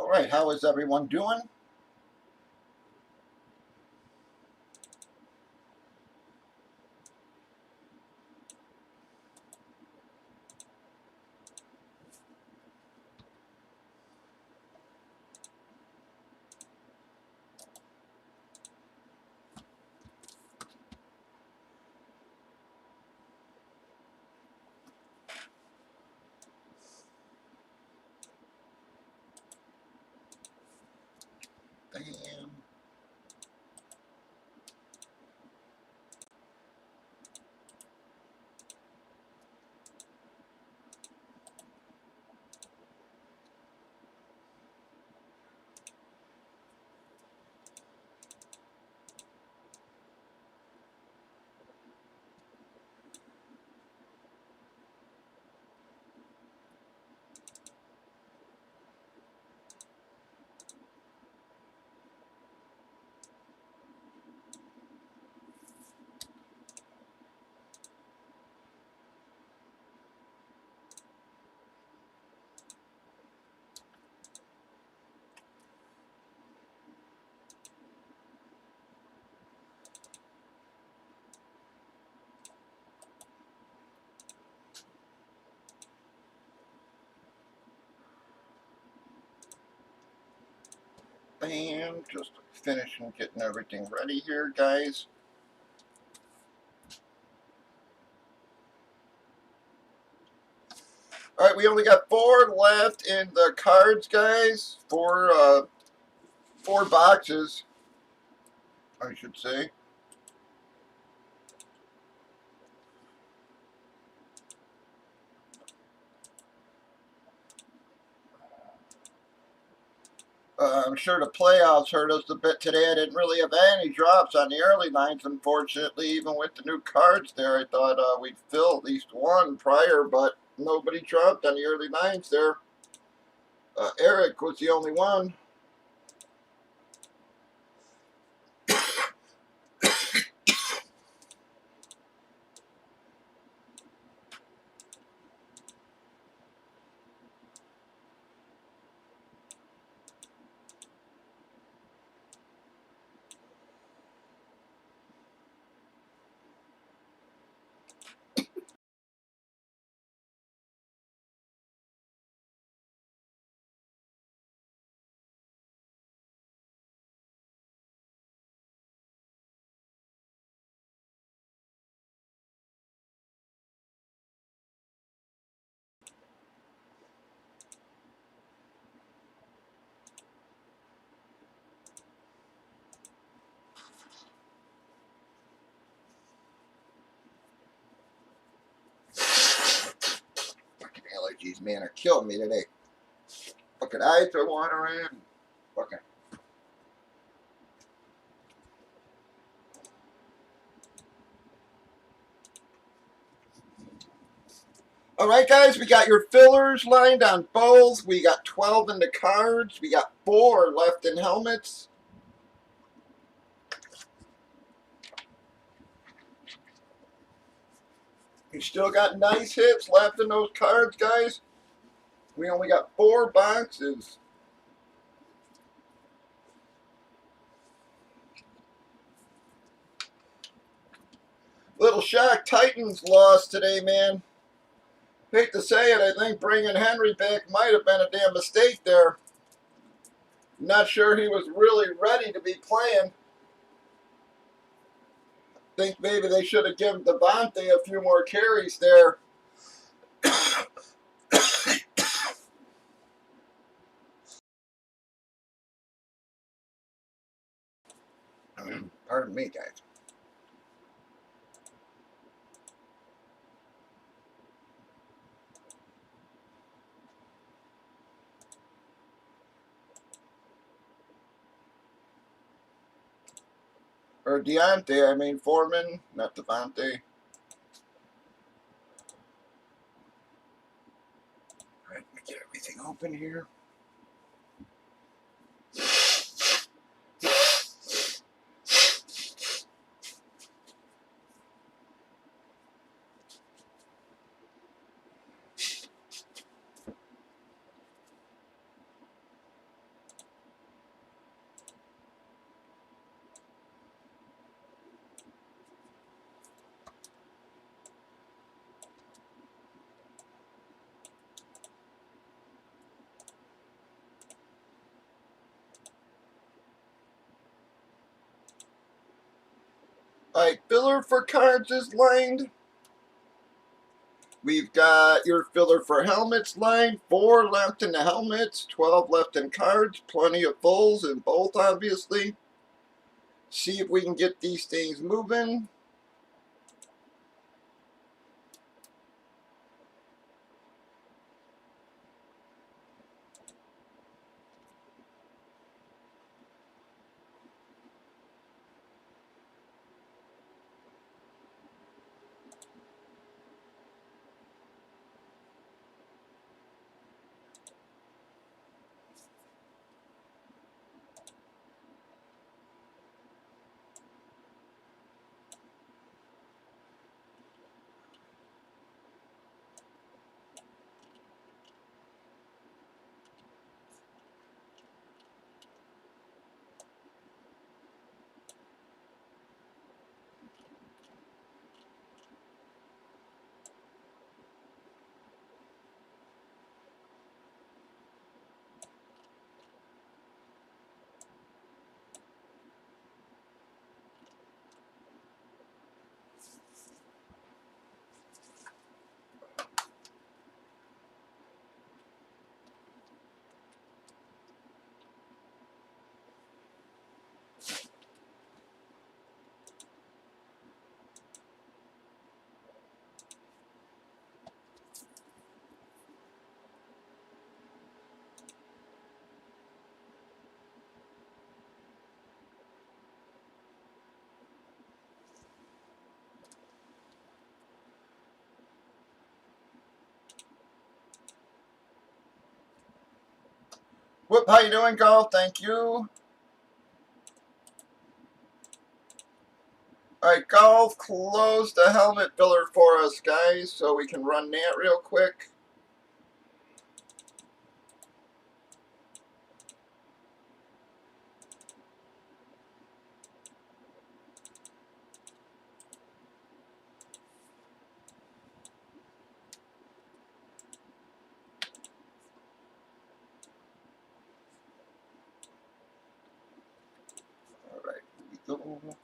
All right, how is everyone doing? Bam. Bam. Just finishing getting everything ready here, guys. All right, we only got 4 left in the cards, guys. Four boxes, I should say. I'm sure the playoffs hurt us a bit today. I didn't really have any drops on the early lines, unfortunately. Even with the new cards there, I thought we'd fill at least one prior, but nobody dropped on the early lines there. Eric was the only one. Fucking allergies, man, are killing me today. Fucking eyes are watering. Fucking. All right, guys, we got your fillers lined on both. We got 12 in the cards. We got 4 left in helmets. We still got nice hits left in those cards, guys. We only got 4 boxes. Little shock, Titans lost today, man. Hate to say it, I think bringing Henry back might have been a damn mistake there. Not sure he was really ready to be playing. Think maybe they should have given Devontae a few more carries there. Pardon me, guys. Or Deontay, I mean Foreman, not Devontae. All right, let me get everything open here. Alright, filler for cards is lined. We've got your filler for helmets lined. 4 left in the helmets, 12 left in cards. Plenty of fulls in both, obviously. See if we can get these things moving. Whoop, how you doing, Golf? Thank you. Alright, Golf, close the helmet filler for us, guys, so we can run that real quick. Alright, here we go.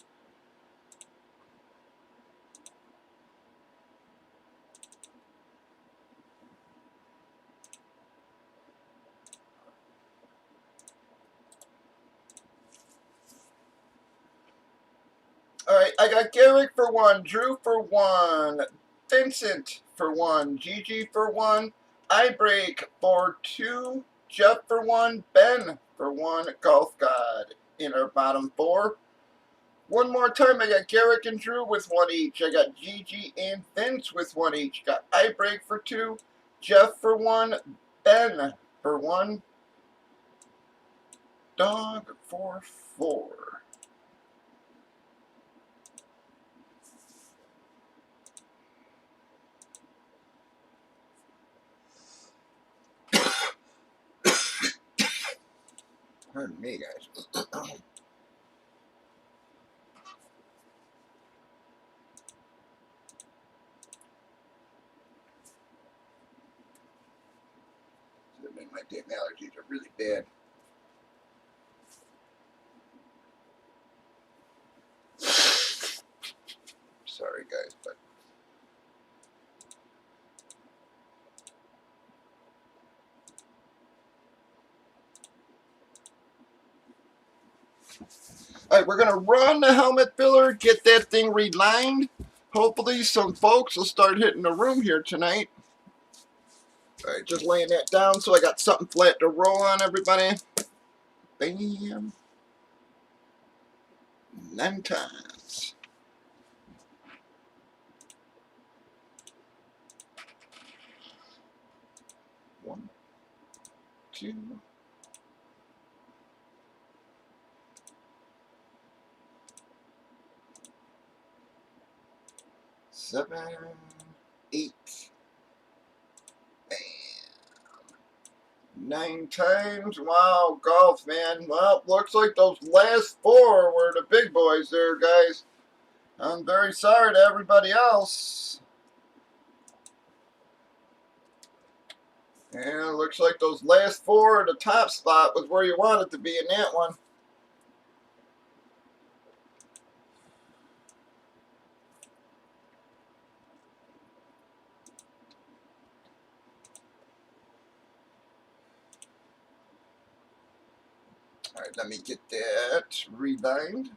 Alright, I got Garrick for 1, Drew for 1, Vincent for 1, Gigi for 1, iBreak for 2, Jeff for 1, Ben for 1, Golf God in our bottom 4. One more time, I got Garrick and Drew with 1 each. I got Gigi and Vince with 1 each. Got iBreak for 2, Jeff for 1, Ben for 1, Dog for 4. Pardon me, guys. My damn allergies are really bad. Sorry, guys, but alright, we're gonna run the helmet filler, get that thing relined. Hopefully some folks will start hitting the room here tonight. Alright, just laying that down so I got something flat to roll on, everybody. Bam. 9 times. 1, 2, 7, 8. Bam. 9 times. Wow, Golf, man. Well, looks like those last 4 were the big boys there, guys. I'm very sorry to everybody else. Yeah, looks like those last 4, the top spot was where you wanted to be in that one. All right, let me get that rebind.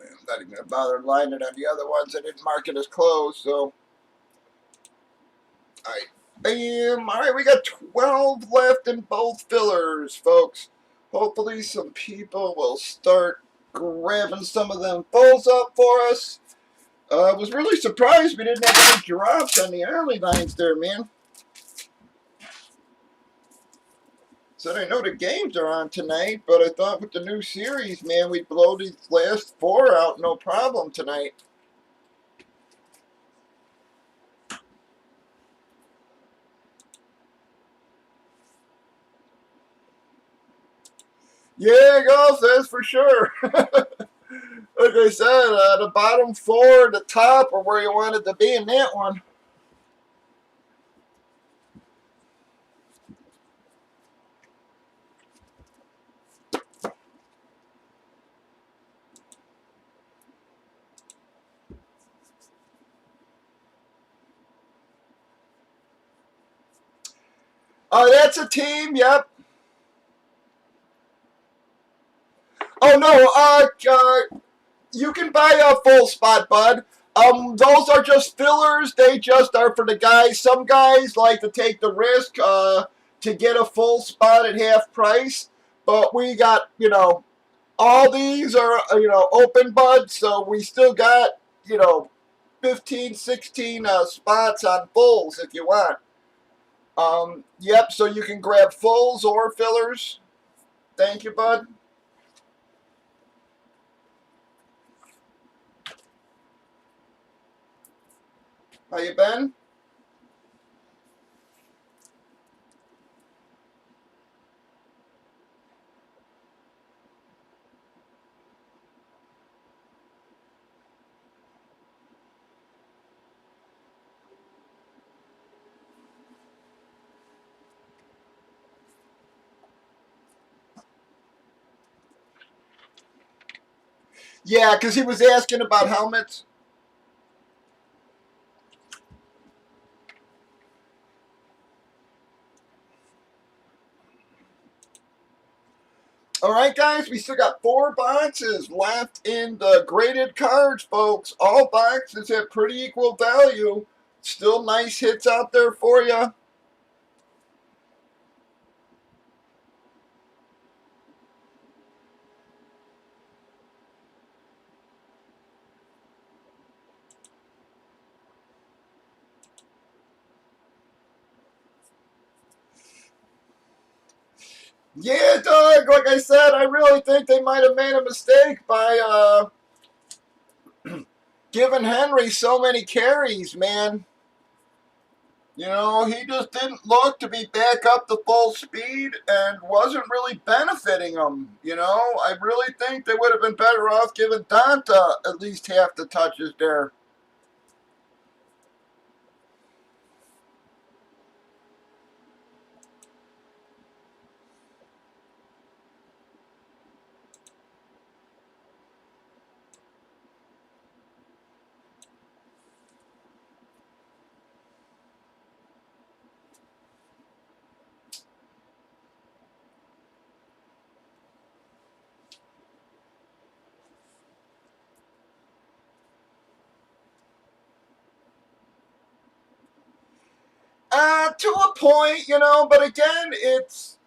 I'm not even going to bother lining it on the other ones. I didn't mark it as closed, so. All right. Bam. All right, we got 12 left in both fillers, folks. Hopefully some people will start grabbing some of them fulls up for us. I was really surprised we didn't have any drops on the early lines there, man. Said I know the games are on tonight, but I thought with the new series, man, we'd blow these last 4 out no problem tonight. Yeah, it goes, that's for sure. Like I said, the bottom 4, the top, are where you wanted to be in that one. Oh, that's a team, yep. Oh, no, you can buy a full spot, bud. Those are just fillers. They just are for the guys. Some guys like to take the risk to get a full spot at half price. But we got, all these are, open, bud. So we still got, 15, 16 spots on fulls if you want. Yep, so you can grab fulls or fillers. Thank you, bud. How you been? Yeah, because he was asking about helmets. All right, guys, we still got 4 boxes left in the graded cards, folks. All boxes at pretty equal value. Still nice hits out there for you. Yeah, Doug, like I said, I really think they might have made a mistake by giving Henry so many carries, man. He just didn't look to be back up to full speed and wasn't really benefiting him. I really think they would have been better off giving Donta at least half the touches there. To a point, but again, it's,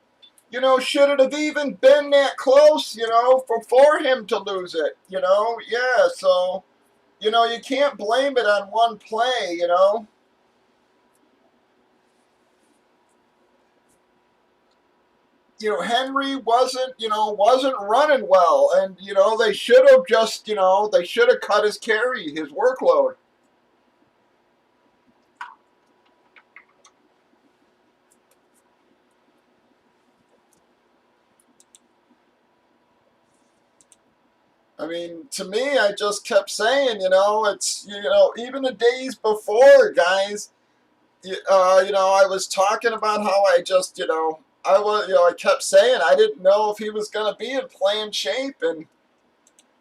should it have even been that close, for him to lose it, Yeah, so, you can't blame it on one play. Henry wasn't running well, and, they should have just, they should have cut his carry, his workload. I mean, to me, I just kept saying, it's, even the days before, guys, I was talking about how I just, I was, I kept saying I didn't know if he was going to be in playing shape, and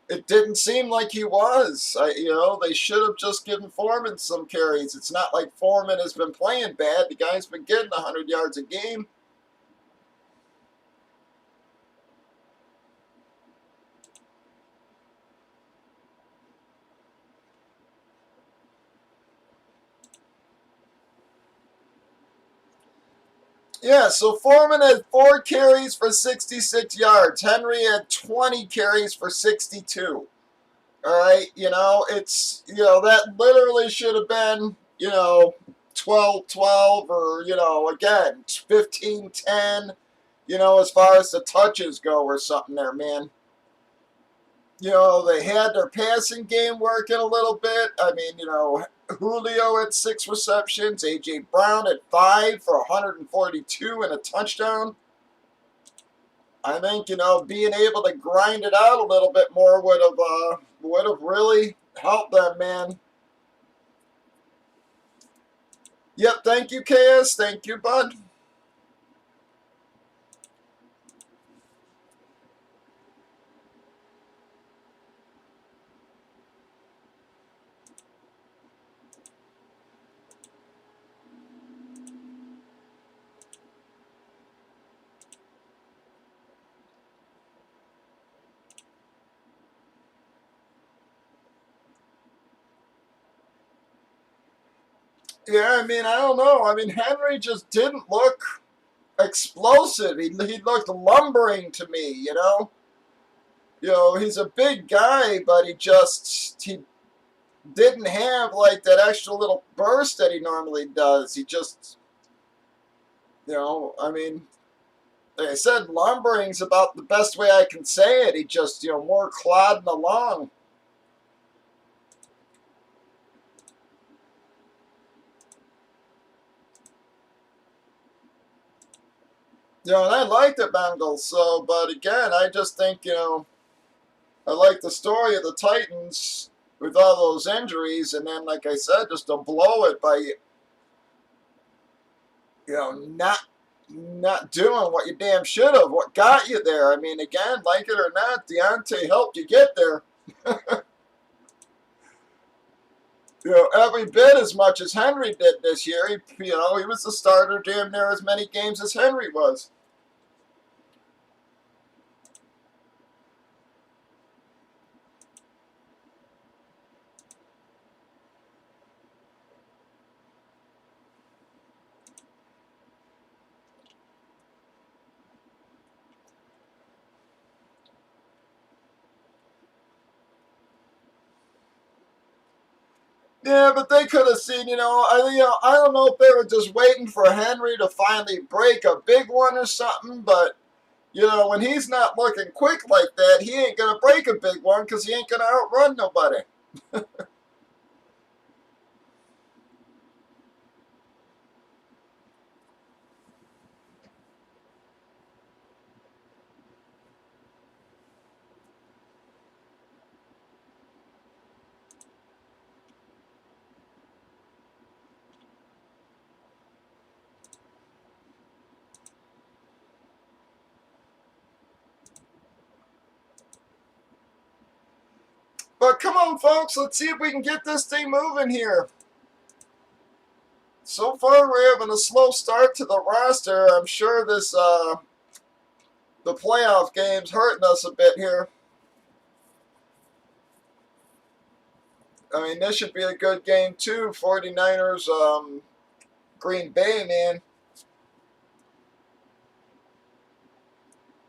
it didn't seem like he was. They should have just given Foreman some carries. It's not like Foreman has been playing bad. The guy's been getting 100 yards a game. Yeah, so Foreman had 4 carries for 66 yards. Henry had 20 carries for 62. All right, that literally should have been, 12-12 or, again, 15-10, as far as the touches go or something there, man. They had their passing game working a little bit. I mean, Julio had 6 receptions, A.J. Brown had 5 for 142 and a touchdown. I think, being able to grind it out a little bit more would have really helped them, man. Yep, thank you, KS. Thank you, bud. Yeah, I mean, I don't know. I mean, Henry just didn't look explosive. He looked lumbering to me, he's a big guy, but he didn't have like that extra little burst that he normally does. He just, I mean, like I said, lumbering's about the best way I can say it. He just, more clodding along. And I like the Bengals, but again, I just think, I like the story of the Titans with all those injuries, and then, like I said, just to blow it by, not doing what you damn should have, what got you there. I mean, again, like it or not, Deontay helped you get there. Every bit as much as Henry did this year. He was the starter damn near as many games as Henry was. Yeah, but they could have seen, I don't know if they were just waiting for Henry to finally break a big one or something, but when he's not looking quick like that, he ain't gonna break a big one because he ain't gonna outrun nobody. But come on, folks, let's see if we can get this thing moving here. So far, we're having a slow start to the roster. I'm sure the playoff game's hurting us a bit here. I mean, this should be a good game, too. 49ers, Green Bay, man.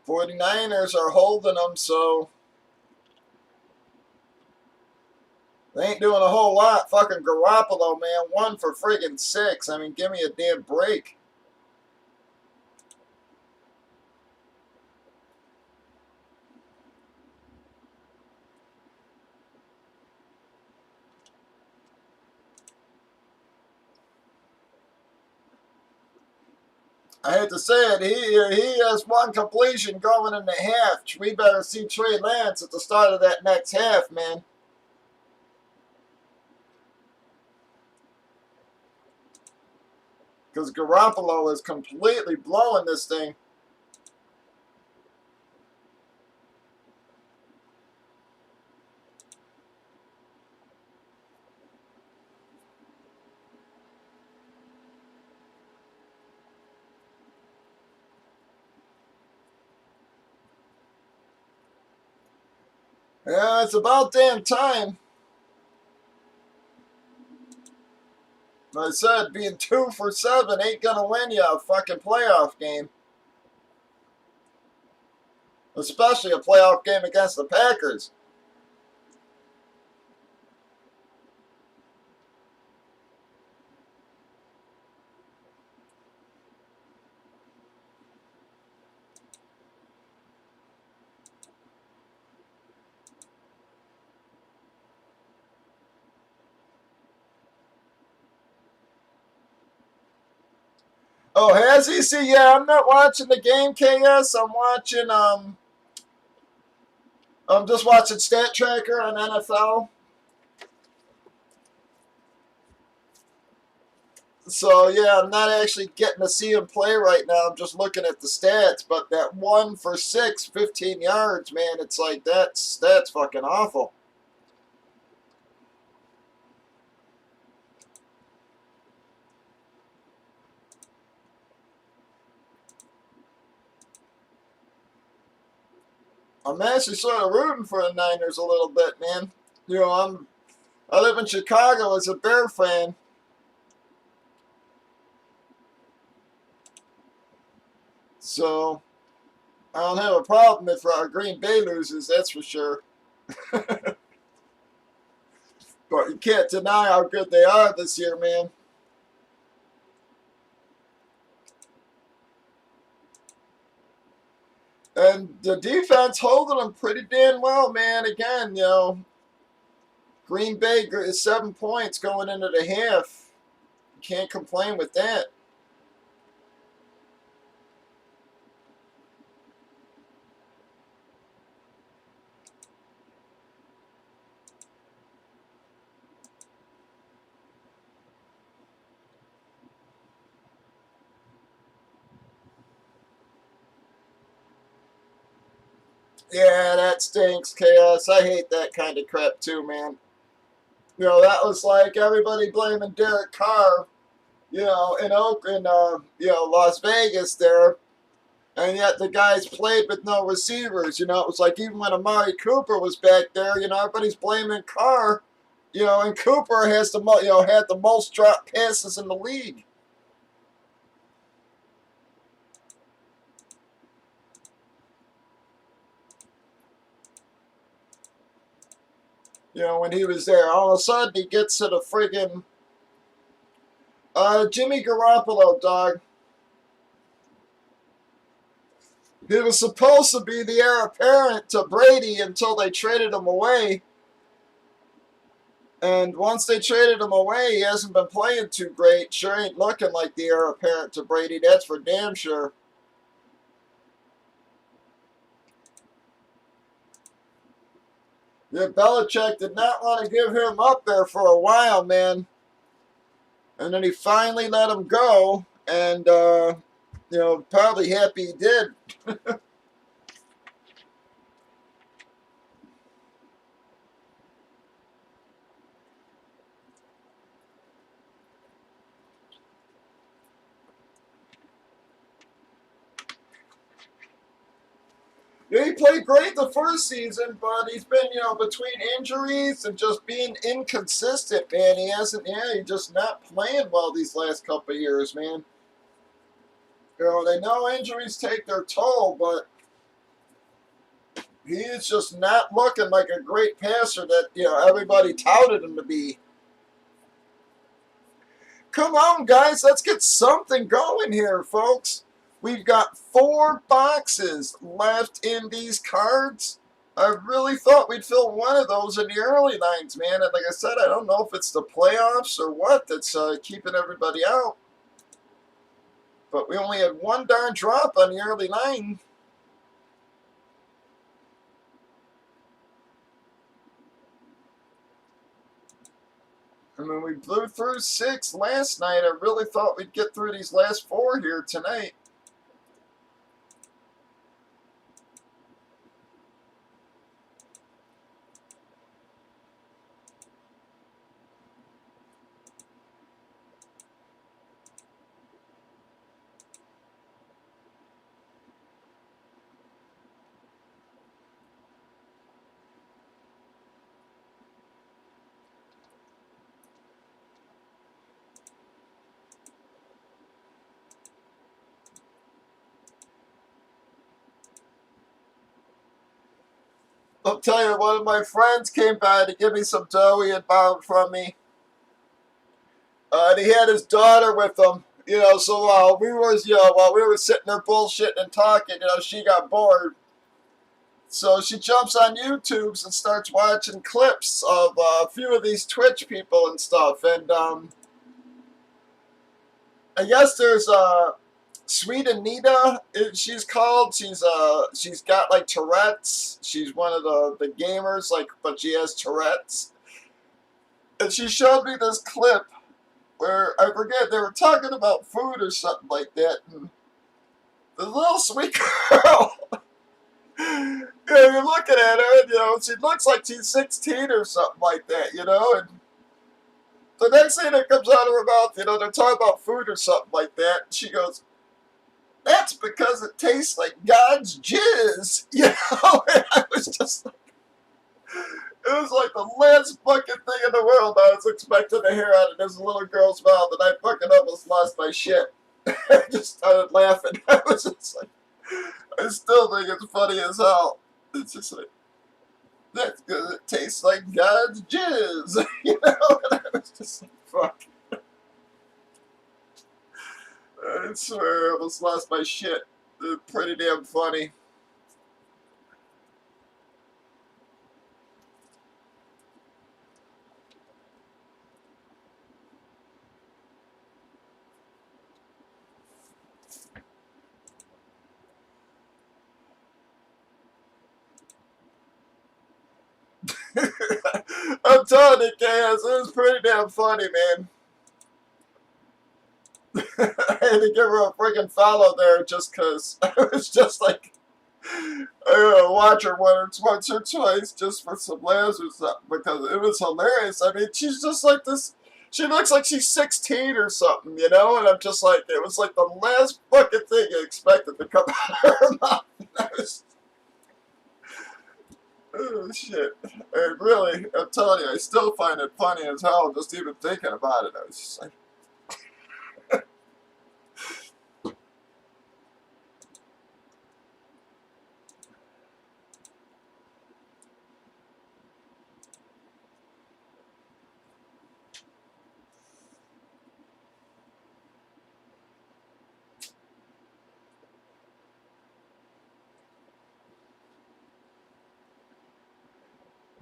49ers are holding them, so they ain't doing a whole lot. Fucking Garoppolo, man. 1 for friggin' 6. I mean, give me a damn break. I hate to say it, he has one completion going in the half. We better see Trey Lance at the start of that next half, man. Because Garoppolo is completely blowing this thing. Yeah, it's about damn time. I said, being 2 for 7 ain't gonna win you a fucking playoff game. Especially a playoff game against the Packers. Oh, has he? See, yeah, I'm not watching the game, KS. I'm just watching Stat Tracker on NFL. So, yeah, I'm not actually getting to see him play right now. I'm just looking at the stats. But that 1 for 6, 15 yards, man, it's like that's fucking awful. I'm actually sort of rooting for the Niners a little bit, man. You know, I live in Chicago as a Bear fan. So, I don't have a problem if Green Bay loses, that's for sure. But you can't deny how good they are this year, man. And the defense holding them pretty damn well, man. Again, you know, Green Bay is 7 points going into the half. You can't complain with that. Yeah, that stinks, Chaos. I hate that kind of crap too, man. You know, that was like everybody blaming Derek Carr, you know, in Oakland, you know, Las Vegas there. And yet the guys played with no receivers. You know, it was like even when Amari Cooper was back there, you know, everybody's blaming Carr. You know, and Cooper has the had the most drop passes in the league. You know, when he was there, all of a sudden he gets to the friggin' Jimmy Garoppolo, dog. He was supposed to be the heir apparent to Brady until they traded him away. And once they traded him away, he hasn't been playing too great. Sure ain't looking like the heir apparent to Brady, that's for damn sure. Yeah, Belichick did not want to give him up there for a while, man. And then he finally let him go. And, you know, probably happy he did. Yeah, he played great the first season, but he's been, you know, between injuries and just being inconsistent, man. He's just not playing well these last couple of years, man. You know, they know injuries take their toll, but he is just not looking like a great passer that, you know, everybody touted him to be. Come on, guys, let's get something going here, folks. We've got 4 boxes left in these cards. I really thought we'd fill one of those in the early lines, man. And like I said, I don't know if it's the playoffs or what that's keeping everybody out. but we only had one darn drop on the early line. I mean, we blew through 6 last night. I really thought we'd get through these last 4 here tonight. I'll tell you, one of my friends came by to give me some dough he had borrowed from me. And he had his daughter with him. You know, so while we were sitting there bullshitting and talking, you know, she got bored. So she jumps on YouTube's and starts watching clips of a few of these Twitch people and stuff. And I guess there's Sweet Anita, she's called. She's got like Tourette's. She's one of the gamers, like, but she has Tourette's. And she showed me this clip where I forget they were talking about food or something like that. And the little sweet girl, you know, you're looking at her, and you know, she looks like she's 16 or something like that, you know. And the next thing that comes out of her mouth, you know, they're talking about food or something like that. And she goes, "That's because it tastes like God's jizz," you know. And I was just like, it was like the last fucking thing in the world I was expecting to hear out of this little girl's mouth, and I fucking almost lost my shit. I just started laughing. I was just like, I still think it's funny as hell. It's just like, that's because it tastes like God's jizz, you know. And I was just like, fuck. I swear, I almost lost my shit. It's pretty damn funny. I'm telling you, Chaos, it was pretty damn funny, man. I had to give her a freaking follow there just because I was just like, I watch her once or twice just for some laughs or something because it was hilarious. I mean, she's just like this. She looks like she's 16 or something, you know? And I'm just like, it was like the last fucking thing I expected to come out of her mouth. I was, oh, shit. And really, I'm telling you, I still find it funny as hell just even thinking about it. I was just like,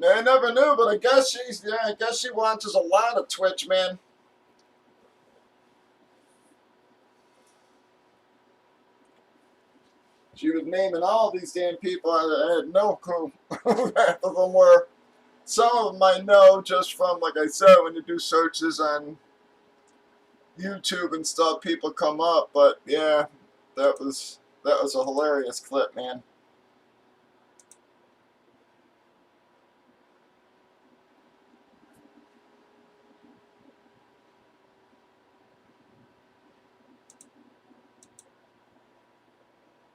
I never knew, but I guess I guess she watches a lot of Twitch, man. She was naming all these damn people. I had no clue who half of them were. Some of them I know just from, like I said, when you do searches on YouTube and stuff, people come up. But yeah, that was a hilarious clip, man.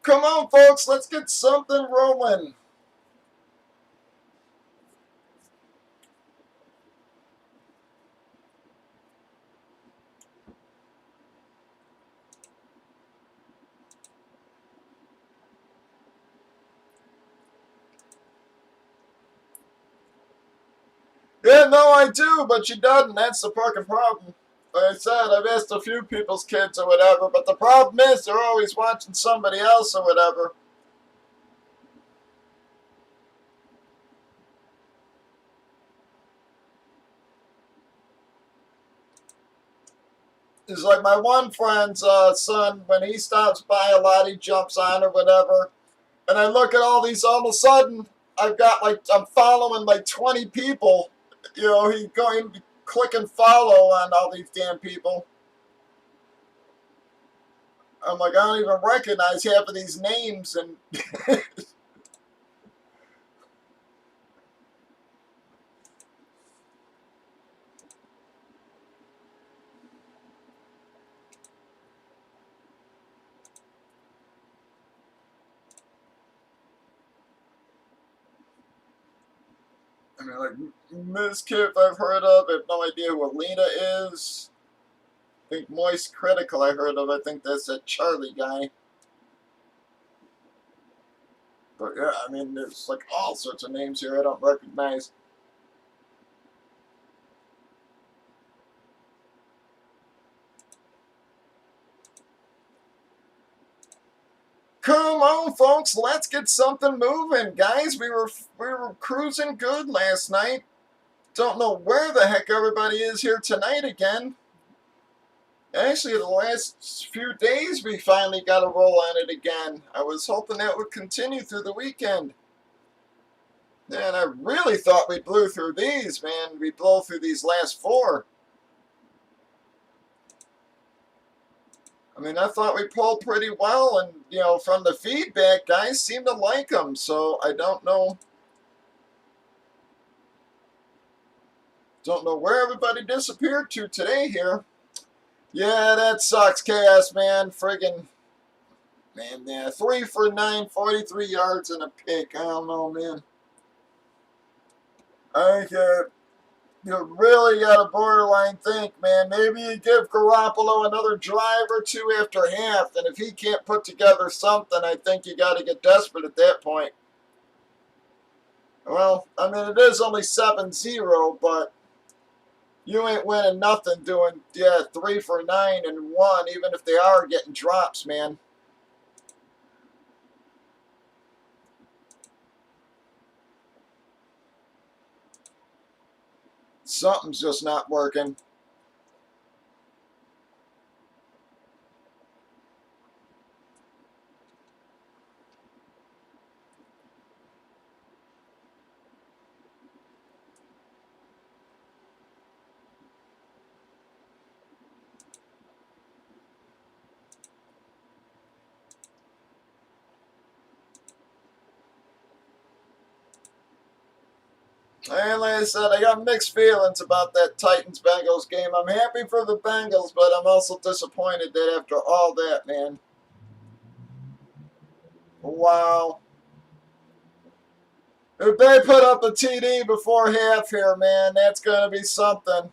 Come on, folks, let's get something rolling. Yeah, no, I do, but she doesn't. That's the fucking problem. Like I said, I've asked a few people's kids or whatever, but the problem is they're always watching somebody else or whatever. It's like my one friend's son, when he stops by a lot, he jumps on or whatever. And I look at all these, all of a sudden, I'm following like 20 people. You know, he going, click and follow on all these damn people. I'm like, I don't even recognize half of these names. And I mean, like, Ms. Kip I've heard of. I have no idea who Alina is. I think Moist Critical I heard of. I think that's that Charlie guy. But yeah, I mean, there's like all sorts of names here I don't recognize. Come on, folks, let's get something moving, guys. We were cruising good last night. Don't know where the heck everybody is here tonight again. Actually, the last few days we finally got a roll on it again. I was hoping that would continue through the weekend. And I really thought we blew through these, man. We blew through these last four. I mean, I thought we pulled pretty well, and, you know, from the feedback, guys seem to like them, so I don't know. Don't know where everybody disappeared to today here. Yeah, that sucks, Chaos, man. Friggin', man, yeah. 3 for 9, 43 yards and a pick. I don't know, man. I think you really got to borderline think, man. Maybe you give Garoppolo another drive or two after half, and if he can't put together something, I think you got to get desperate at that point. Well, I mean, it is only 7-0, but you ain't winning nothing doing, 3 for 9 and 1, even if they are getting drops, man. Something's just not working. And like I said, I got mixed feelings about that Titans-Bengals game. I'm happy for the Bengals, but I'm also disappointed that after all that, man. Wow. If they put up a TD before half here, man, that's going to be something.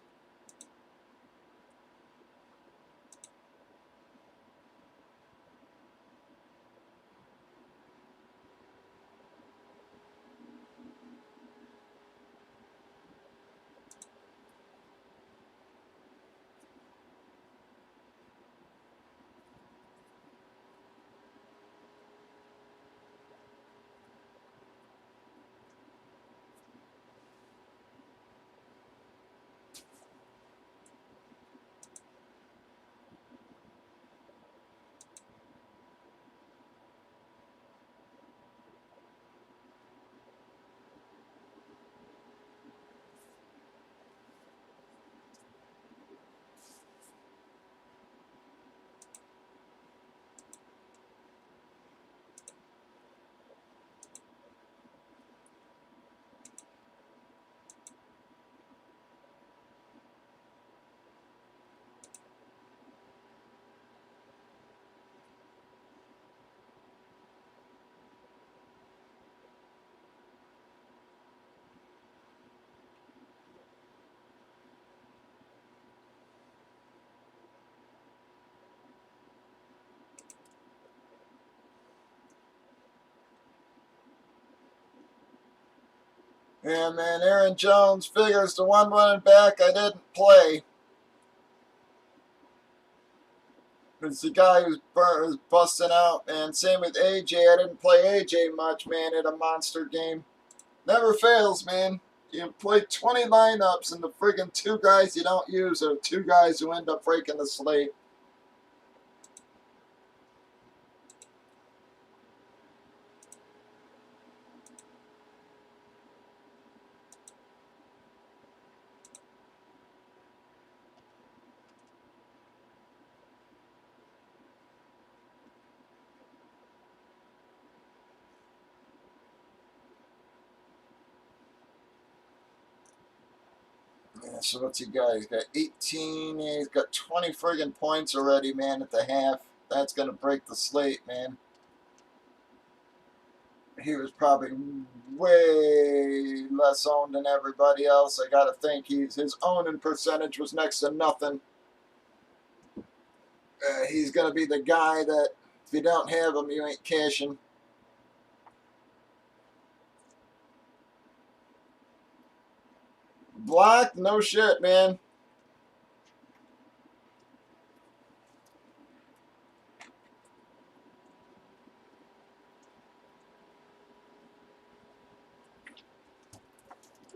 Yeah, man, Aaron Jones figures the one running back I didn't play. It's the guy who's busting out, man. Same with AJ. I didn't play AJ much, man, in a monster game. Never fails, man. You play 20 lineups, and the friggin' 2 guys you don't use are 2 guys who end up breaking the slate. Yeah, so what's he got? He's got 18. Yeah, he's got 20 friggin' points already, man, at the half. That's going to break the slate, man. He was probably way less owned than everybody else. I got to think his owning percentage was next to nothing. He's going to be the guy that if you don't have him, you ain't cashing. Block? No shit, man.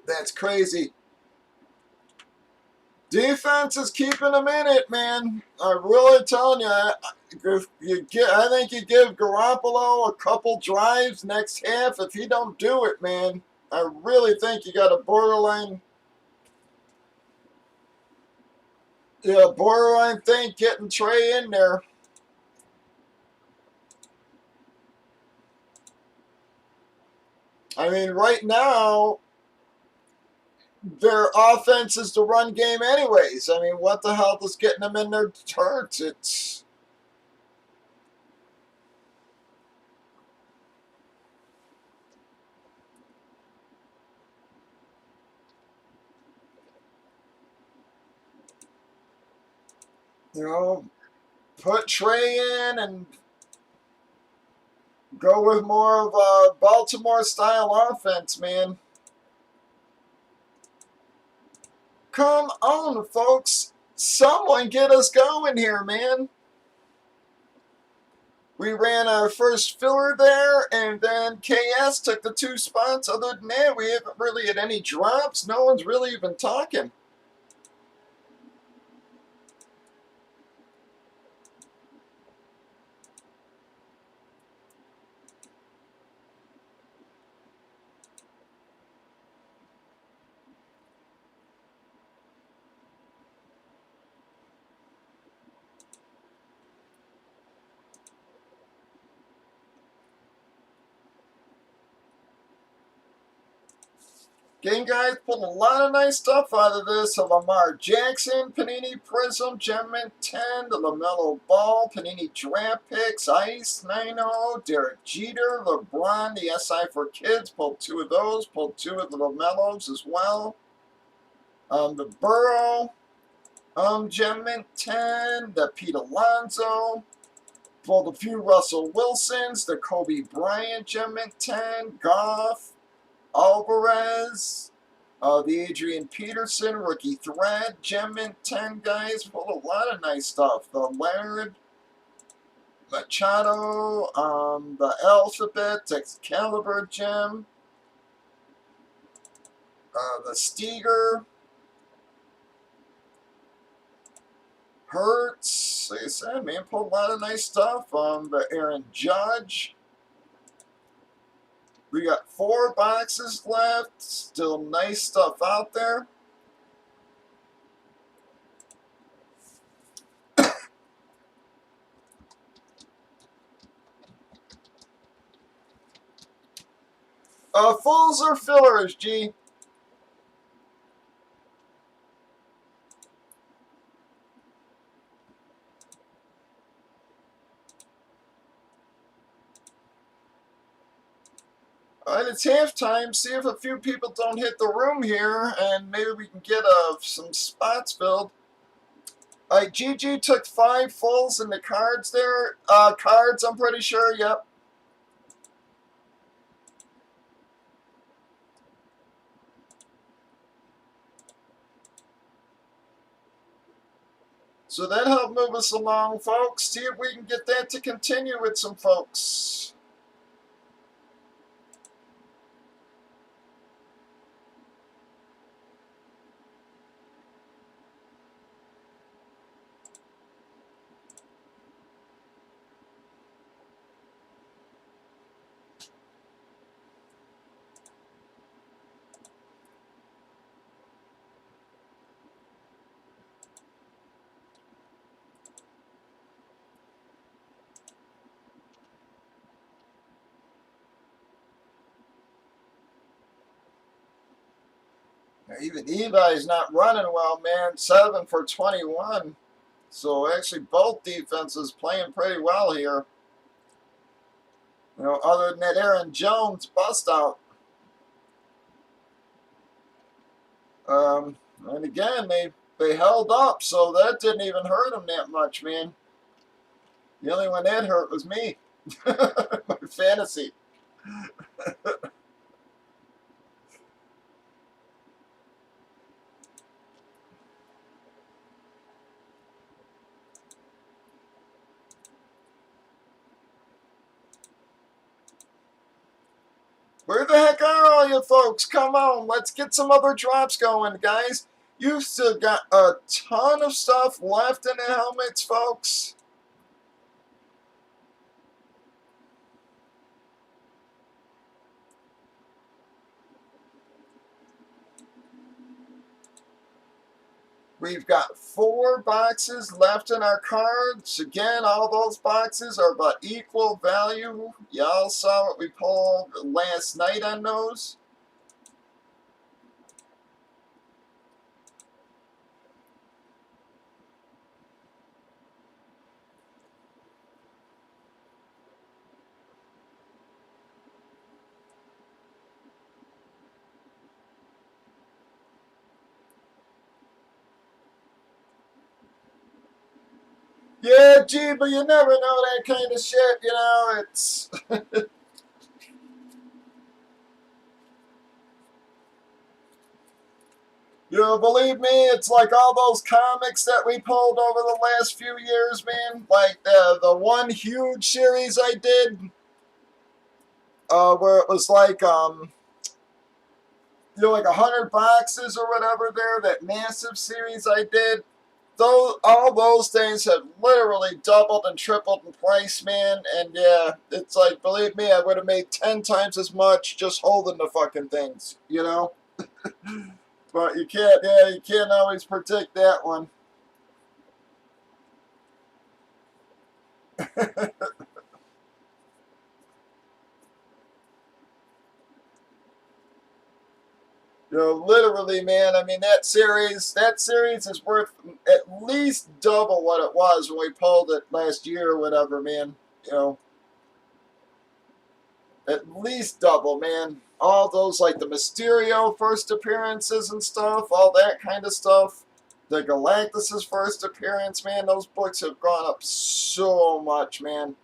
That's crazy. Defense is keeping him in it, man. I'm really telling you. I think you give Garoppolo a couple drives next half. If he don't do it, man, I really think you got a borderline thing getting Trey in there. I mean, right now, their offense is the run game anyways. I mean, what the hell is getting them in their turns? It's... You know, put Trey in and go with more of a Baltimore-style offense, man. Come on, folks. Someone get us going here, man. We ran our first filler there, and then KS took the 2 spots. Other than that, we haven't really had any drops. No one's really even talking. Game guys pulled a lot of nice stuff out of this. A Lamar Jackson, Panini Prism, Gem Mint 10, the LaMelo Ball, Panini Draft Picks, Ice, 9-0, Derek Jeter, LeBron, the SI for Kids, pulled 2 of those, pulled 2 of the LaMelos as well. The Burrow, Gem Mint 10, the Pete Alonso, pulled a few Russell Wilsons, the Kobe Bryant, Gem Mint 10, Goff, Alvarez, the Adrian Peterson, Rookie Thread, Gem Mint 10 guys, pulled a lot of nice stuff. The Laird, Machado, the Alphabet, Excalibur Gem, the Steger, Hertz, like I said, man, pulled a lot of nice stuff. The Aaron Judge. We got 4 boxes left. Still nice stuff out there. Fulls or fillers, G? Alright, it's halftime. See if a few people don't hit the room here, and maybe we can get some spots filled. Alright, GG took 5 fulls in the cards there. Cards, I'm pretty sure, yep. So that helped move us along, folks. See if we can get that to continue with some folks. Even Levi's not running well, man. 7 for 21. So actually both defenses playing pretty well here. You know, other than that Aaron Jones bust out. And again, they held up, so that didn't even hurt them that much, man. The only one that hurt was me. My fantasy. Where the heck are all you folks? Come on, let's get some other drops going, guys. You've still got a ton of stuff left in the helmets, folks. We've got 4 boxes left in our cards. Again, all those boxes are about equal value. Y'all saw what we pulled last night on those. Yeah, gee, but you never know that kind of shit, you know, it's... You know, believe me, it's like all those comics that we pulled over the last few years, man. Like the one huge series I did, where it was like, you know, like 100 boxes or whatever there, that massive series I did. All those things have literally doubled and tripled in price, man. And yeah, it's like, believe me, I would have made 10 times as much just holding the fucking things, you know? But you can't always predict that one. You know, literally, man. I mean, that series is worth at least double what it was when we pulled it last year or whatever, man. You know, at least double, man. All those, like the Mysterio first appearances and stuff, all that kind of stuff. The Galactus's first appearance, man. Those books have gone up so much, man.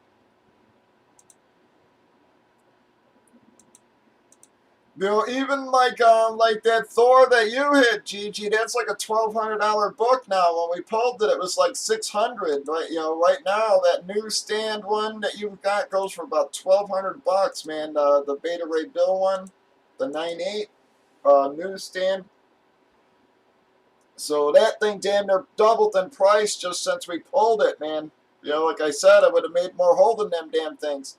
You know, even like that Thor that you hit, Gigi, that's like a $1,200 book now. When we pulled it, it was like 600. Right, you know, right now that newsstand one that you've got goes for about 1,200 bucks, man. The Beta Ray Bill one, the 9.8 newsstand. So that thing damn near doubled in price just since we pulled it, man. You know, like I said, I would have made more holding them damn things.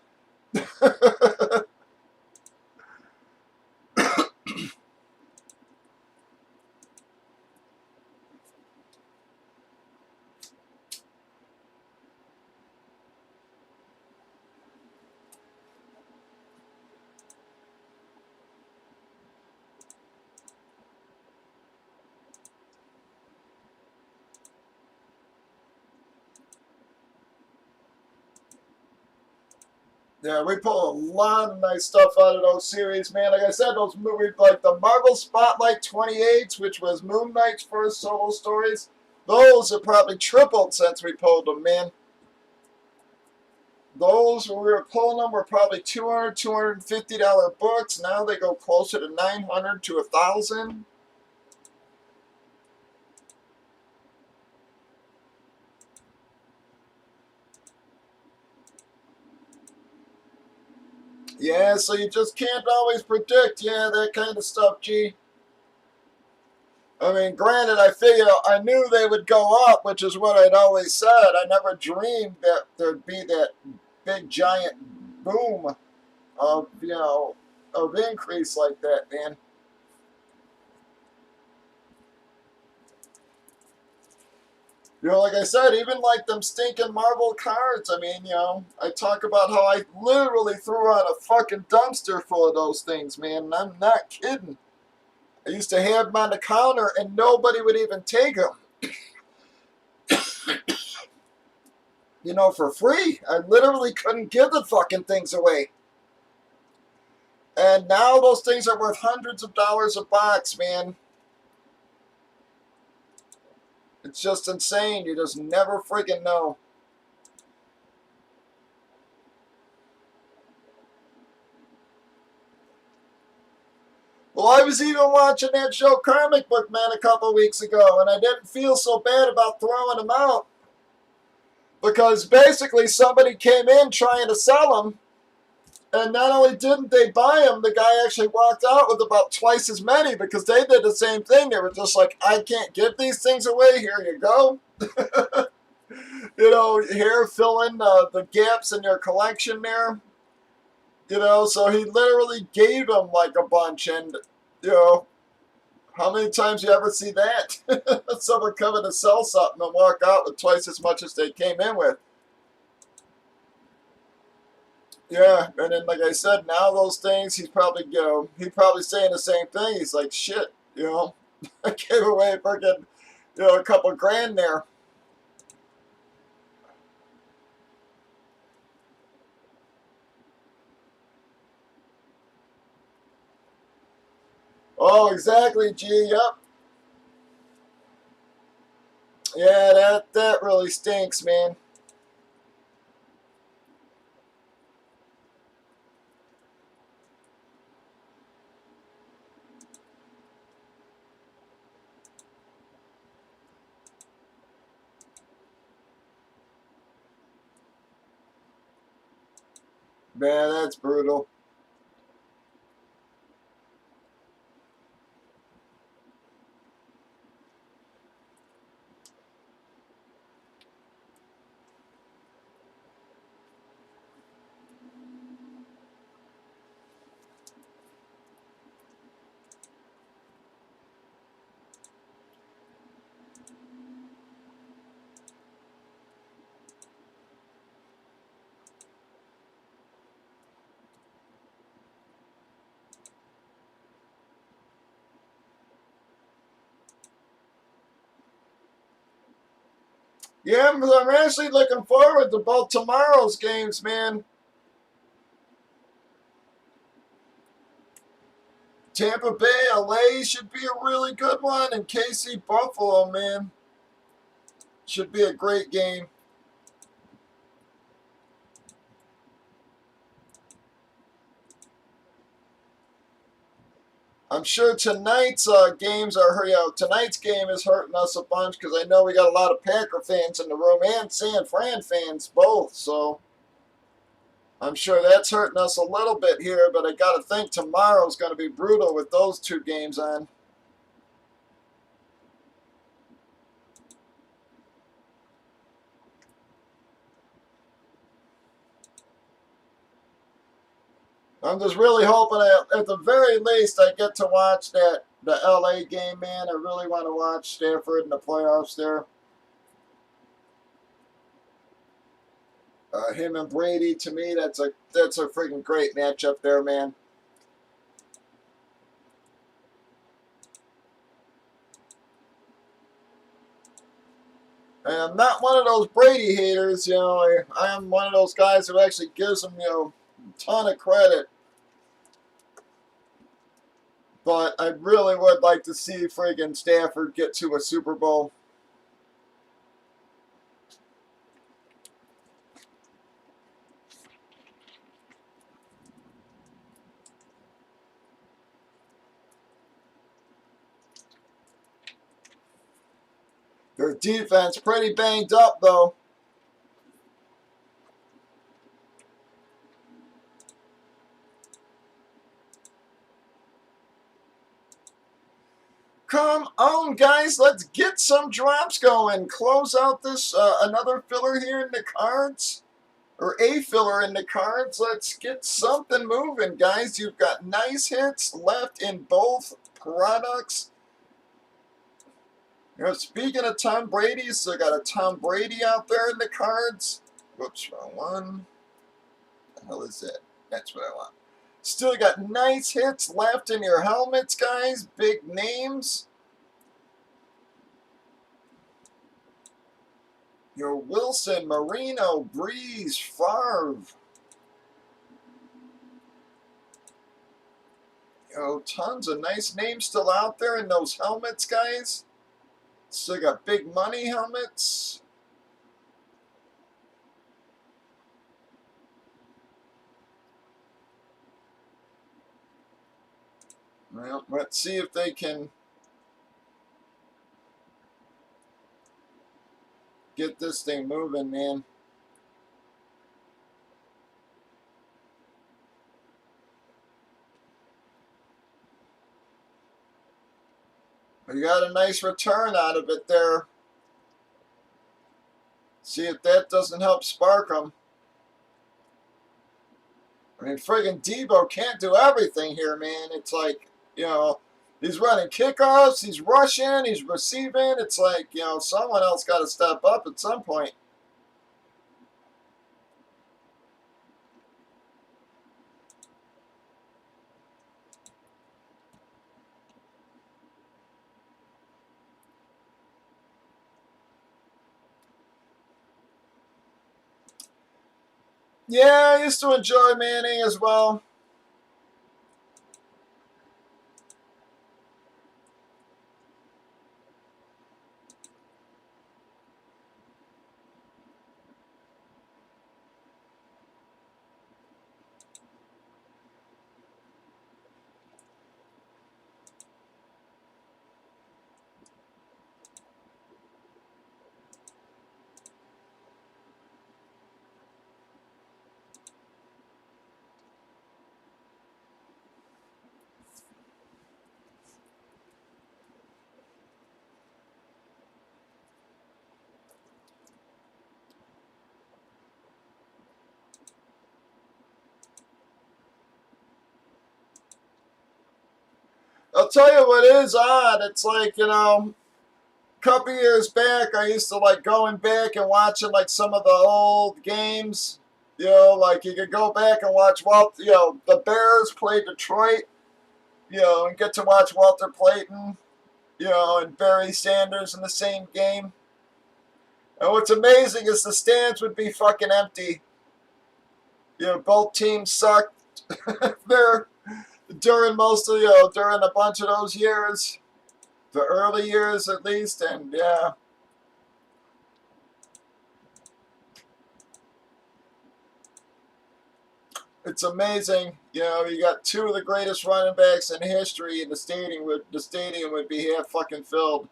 Yeah, we pull a lot of nice stuff out of those series, man. Like I said, those movies, like the Marvel Spotlight 28s, which was Moon Knight's first solo stories, those have probably tripled since we pulled them, man. Those, when we were pulling them, were probably $200, $250 books. Now they go closer to $900 to $1,000. Yeah, so you just can't always predict, yeah, that kind of stuff, G. I mean, granted, I knew they would go up, which is what I'd always said. I never dreamed that there'd be that big giant boom of, you know, of increase like that, man. You know, like I said, even like them stinking Marvel cards, I mean, you know, I talk about how I literally threw out a fucking dumpster full of those things, man, and I'm not kidding. I used to have them on the counter and nobody would even take them. You know, for free. I literally couldn't give the fucking things away. And now those things are worth hundreds of dollars a box, man. It's just insane. You just never freaking know. Well, I was even watching that show Comic Book Man a couple weeks ago, and I didn't feel so bad about throwing them out. Because basically somebody came in trying to sell them, and not only didn't they buy them, the guy actually walked out with about twice as many because they did the same thing. They were just like, I can't give these things away. Here you go. You know, here, fill in the gaps in your collection there. You know, so he literally gave them like a bunch, and, you know, how many times you ever see that? Someone coming to sell something and walk out with twice as much as they came in with. Yeah, and then like I said, now those things, he's probably, you know, he's probably saying the same thing. He's like, shit, you know, I gave away freaking, you know, a couple grand there. Oh, exactly, G. Yep. Yeah, that really stinks, man. Man, that's brutal. Yeah, I'm actually looking forward to both tomorrow's games, man. Tampa Bay, LA should be a really good one, and KC Buffalo, man, should be a great game. I'm sure tonight's games are, you know, tonight's game is hurting us a bunch because I know we got a lot of Packer fans in the room and San Fran fans both, so I'm sure that's hurting us a little bit here, but I got to think tomorrow's going to be brutal with those two games on. I'm just really hoping at the very least I get to watch the LA game, man. I really want to watch Stafford in the playoffs there. Him and Brady, to me, that's a freaking great matchup there, man. And I'm not one of those Brady haters, you know. I am one of those guys who actually gives him, you know, a ton of credit. But I really would like to see friggin' Stafford get to a Super Bowl. Their defense pretty banged up, though. Come on, guys, let's get some drops going. Close out this another filler here in the cards, or a filler in the cards. Let's get something moving, guys. You've got nice hits left in both products. You know, speaking of Tom Brady, so I got a Tom Brady out there in the cards. Whoops, wrong one. What the hell is that? That's what I want. Still got nice hits left in your helmets, guys. Big names. Your Wilson, Marino, Breeze, Favre. Tons of nice names still out there in those helmets, guys. Still got big money helmets. Well, let's see if they can get this thing moving, man. We got a nice return out of it there. See if that doesn't help spark them. I mean, friggin' Debo can't do everything here, man. It's like, he's running kickoffs, he's rushing, he's receiving. It's like, someone else got to step up at some point. Yeah, I used to enjoy Manning as well. I'll tell you what is odd. It's like, a couple years back, I used to like going back and watching like some of the old games. Like you could go back and watch the Bears play Detroit, and get to watch Walter Payton, and Barry Sanders in the same game. And what's amazing is the stands would be fucking empty. Both teams sucked there during during a bunch of those years, the early years at least, and yeah. It's amazing. You got two of the greatest running backs in history, and the stadium would be half fucking filled.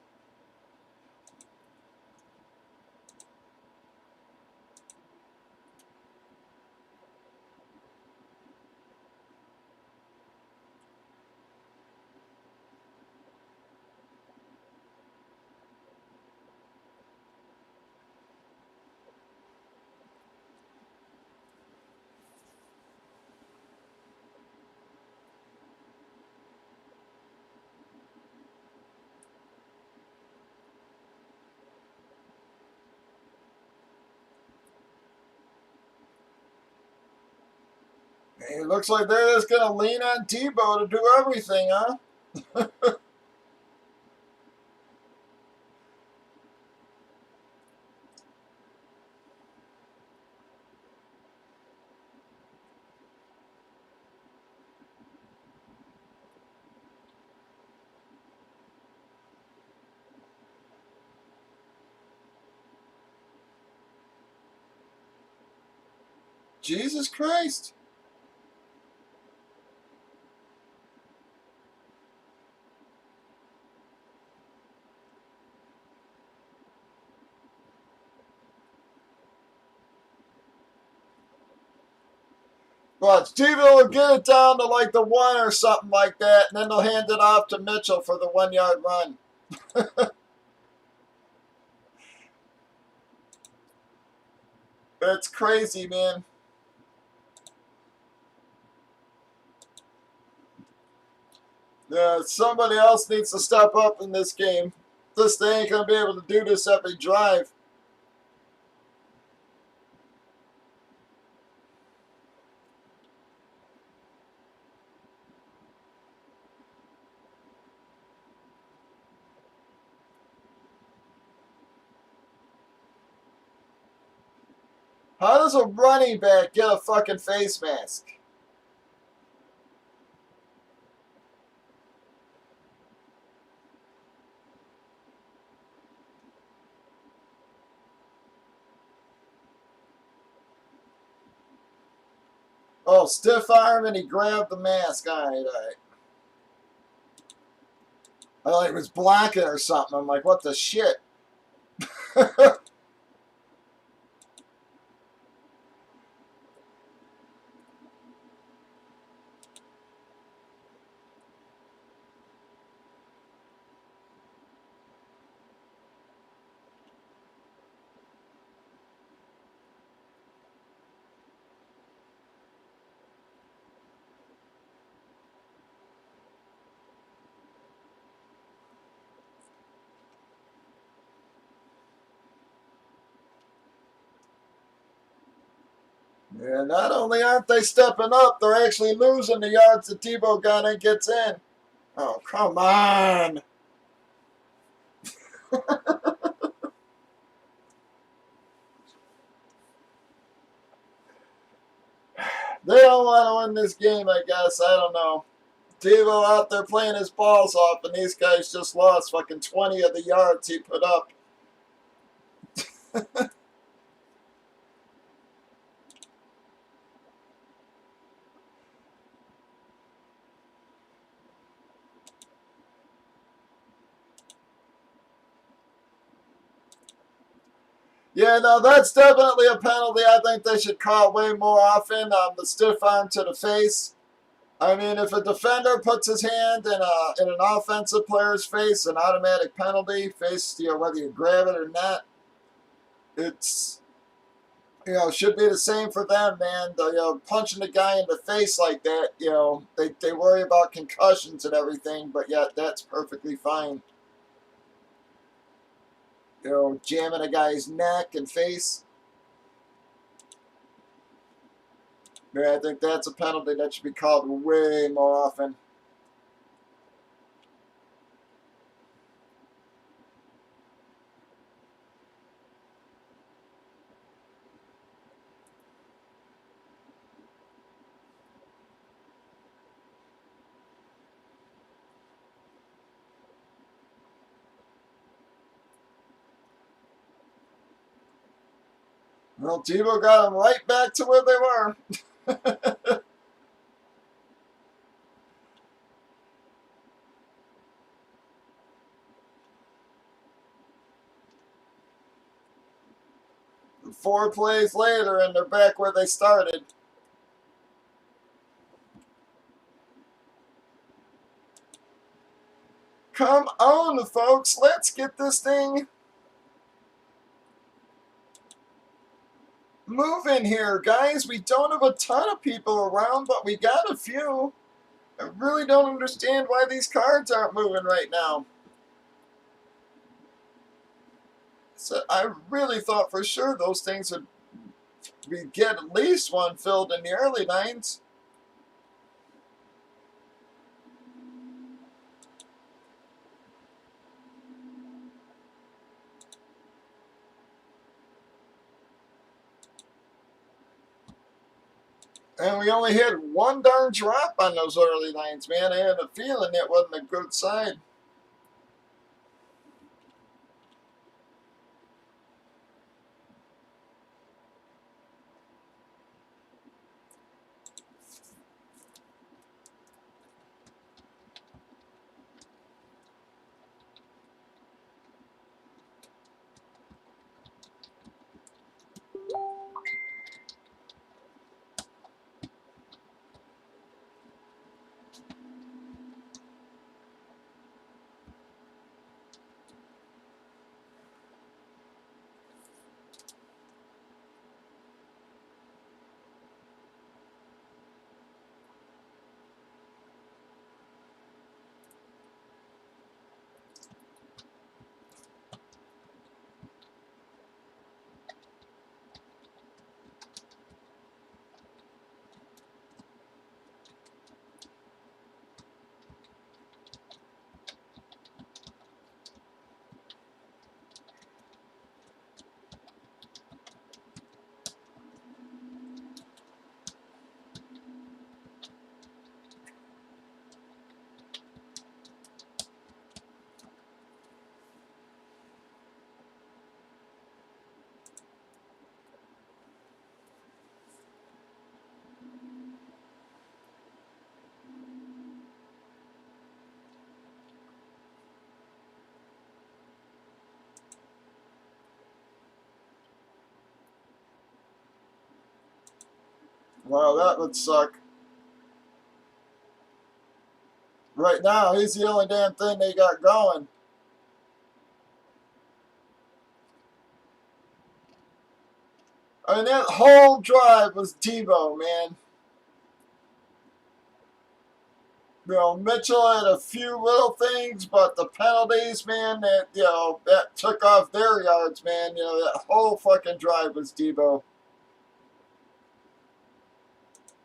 It looks like they're just going to lean on Debo to do everything, huh? Jesus Christ. But Steven will get it down to like the 1 or something like that, and then they'll hand it off to Mitchell for the 1-yard run. It's crazy, man. Yeah, somebody else needs to step up in this game. They ain't going to be able to do this every drive. How does a running back get a fucking face mask? Oh, stiff arm and he grabbed the mask. All right, all right. I thought he was blocking or something. I'm like, what the shit? Yeah, not only aren't they stepping up, they're actually losing the yards that Tebow got and gets in. Oh, come on. They don't want to win this game, I guess. I don't know. Tebow out there playing his balls off, and these guys just lost fucking 20 of the yards he put up. Yeah, no, that's definitely a penalty. I think they should call way more often. The stiff arm to the face. I mean, if a defender puts his hand in an offensive player's face, an automatic penalty. Face, whether you grab it or not. It's should be the same for them, man. Punching the guy in the face like that, they worry about concussions and everything, but yet that's perfectly fine. Jamming a guy's neck and face. Yeah, I think that's a penalty that should be called way more often. Well, Tebow got them right back to where they were. 4 plays later, and they're back where they started. Come on, folks. Let's get this thing moving here, guys. We don't have a ton of people around, but we got a few. I really don't understand why these cards aren't moving right now. So I really thought for sure those things would get at least one filled in the early nines. And we only had one darn drop on those early nines, man. I had a feeling that wasn't a good sign. Wow, that would suck. Right now, he's the only damn thing they got going. I mean, that whole drive was Debo, man. You know, Mitchell had a few little things, but the penalties, man, that, you know, that took off their yards, man. You know, that whole fucking drive was Debo.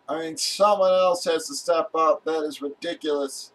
I mean, someone else has to step up. That is ridiculous.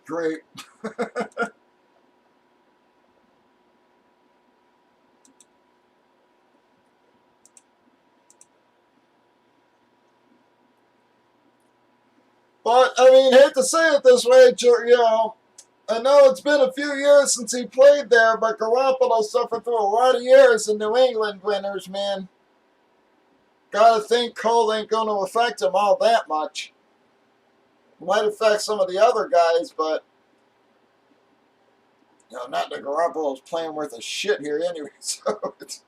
Great. But, I mean, hate to say it this way, you know, I know it's been a few years since he played there, but Garoppolo suffered through a lot of years in New England winters, man. Gotta think cold ain't gonna affect him all that much. Might affect some of the other guys, but, you know, not that Garoppolo's playing worth a shit here anyway, so it's...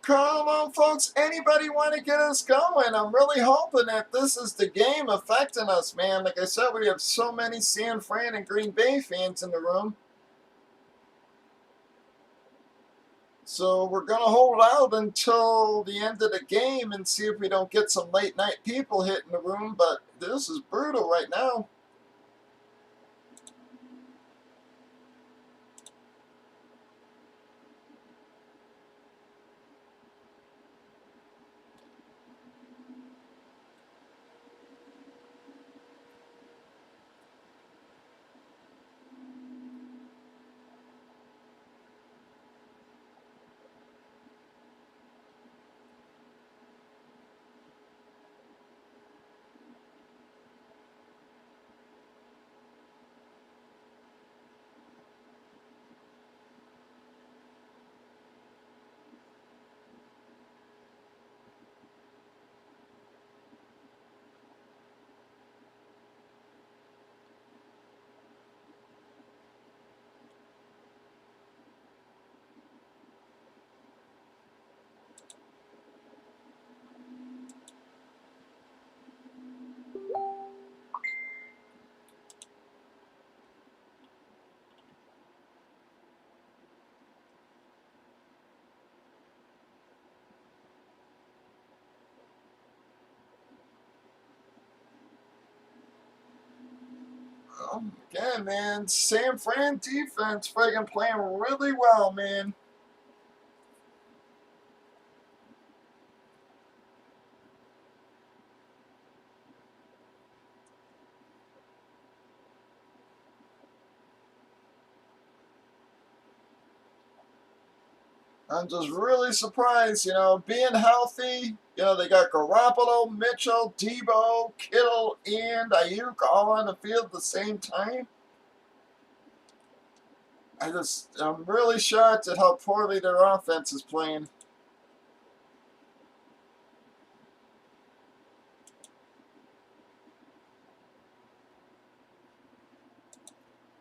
Come on, folks. Anybody want to get us going? I'm really hoping that this is the game affecting us, man. Like I said, we have so many San Fran and Green Bay fans in the room. So we're going to hold out until the end of the game and see if we don't get some late night people hitting the room. But this is brutal right now. Again, man, San Fran defense friggin' playing really well, man. I'm just really surprised, being healthy. They got Garoppolo, Mitchell, Debo, Kittle, and Ayuk all on the field at the same time. I'm really shocked at how poorly their offense is playing.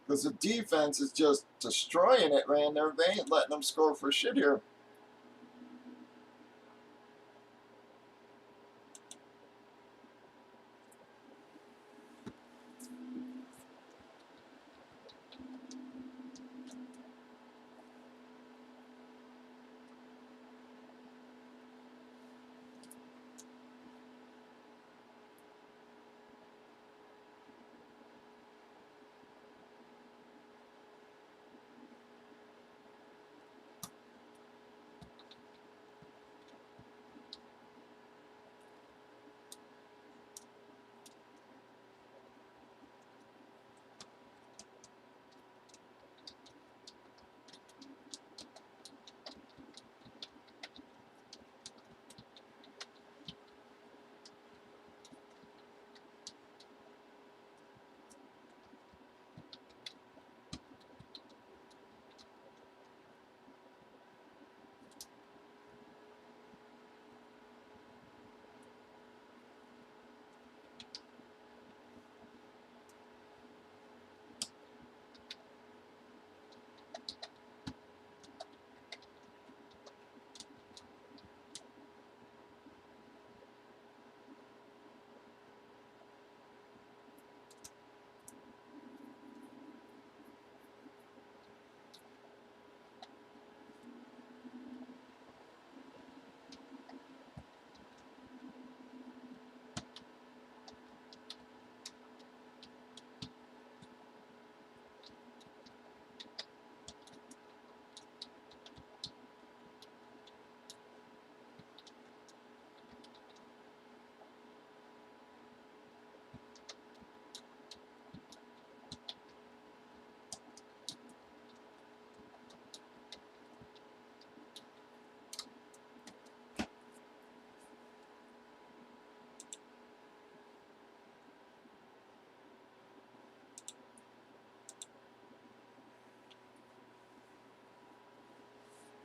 Because the defense is just destroying it, man. They ain't letting them score for shit here.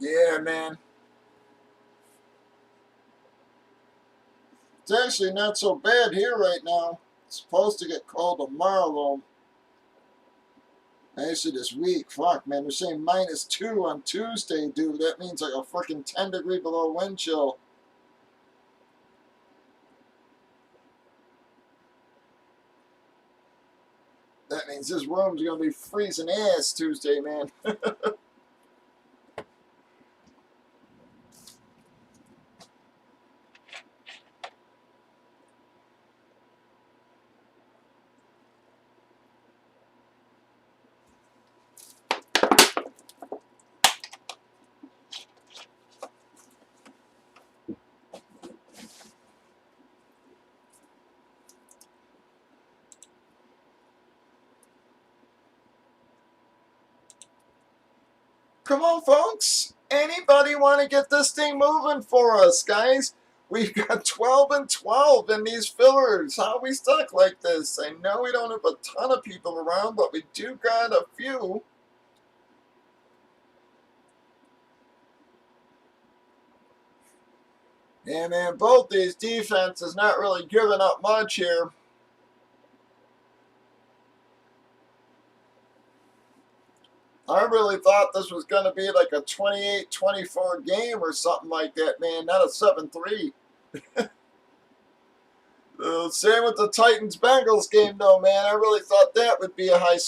Yeah, man. It's actually not so bad here right now. It's supposed to get cold tomorrow, though. Actually, this week, fuck, man, they're saying -2 on Tuesday, dude. That means like a fucking 10-degree below wind chill. That means this room's gonna be freezing ass Tuesday, man. Come on, folks. Anybody want to get this thing moving for us, guys? We've got 12 and 12 in these fillers. How are we stuck like this? I know we don't have a ton of people around, but we do got a few. Yeah, man, both these defenses not really giving up much here. I really thought this was going to be like a 28-24 game or something like that, man, not a 7-3. Same with the Titans-Bengals game, though, man. I really thought that would be a high,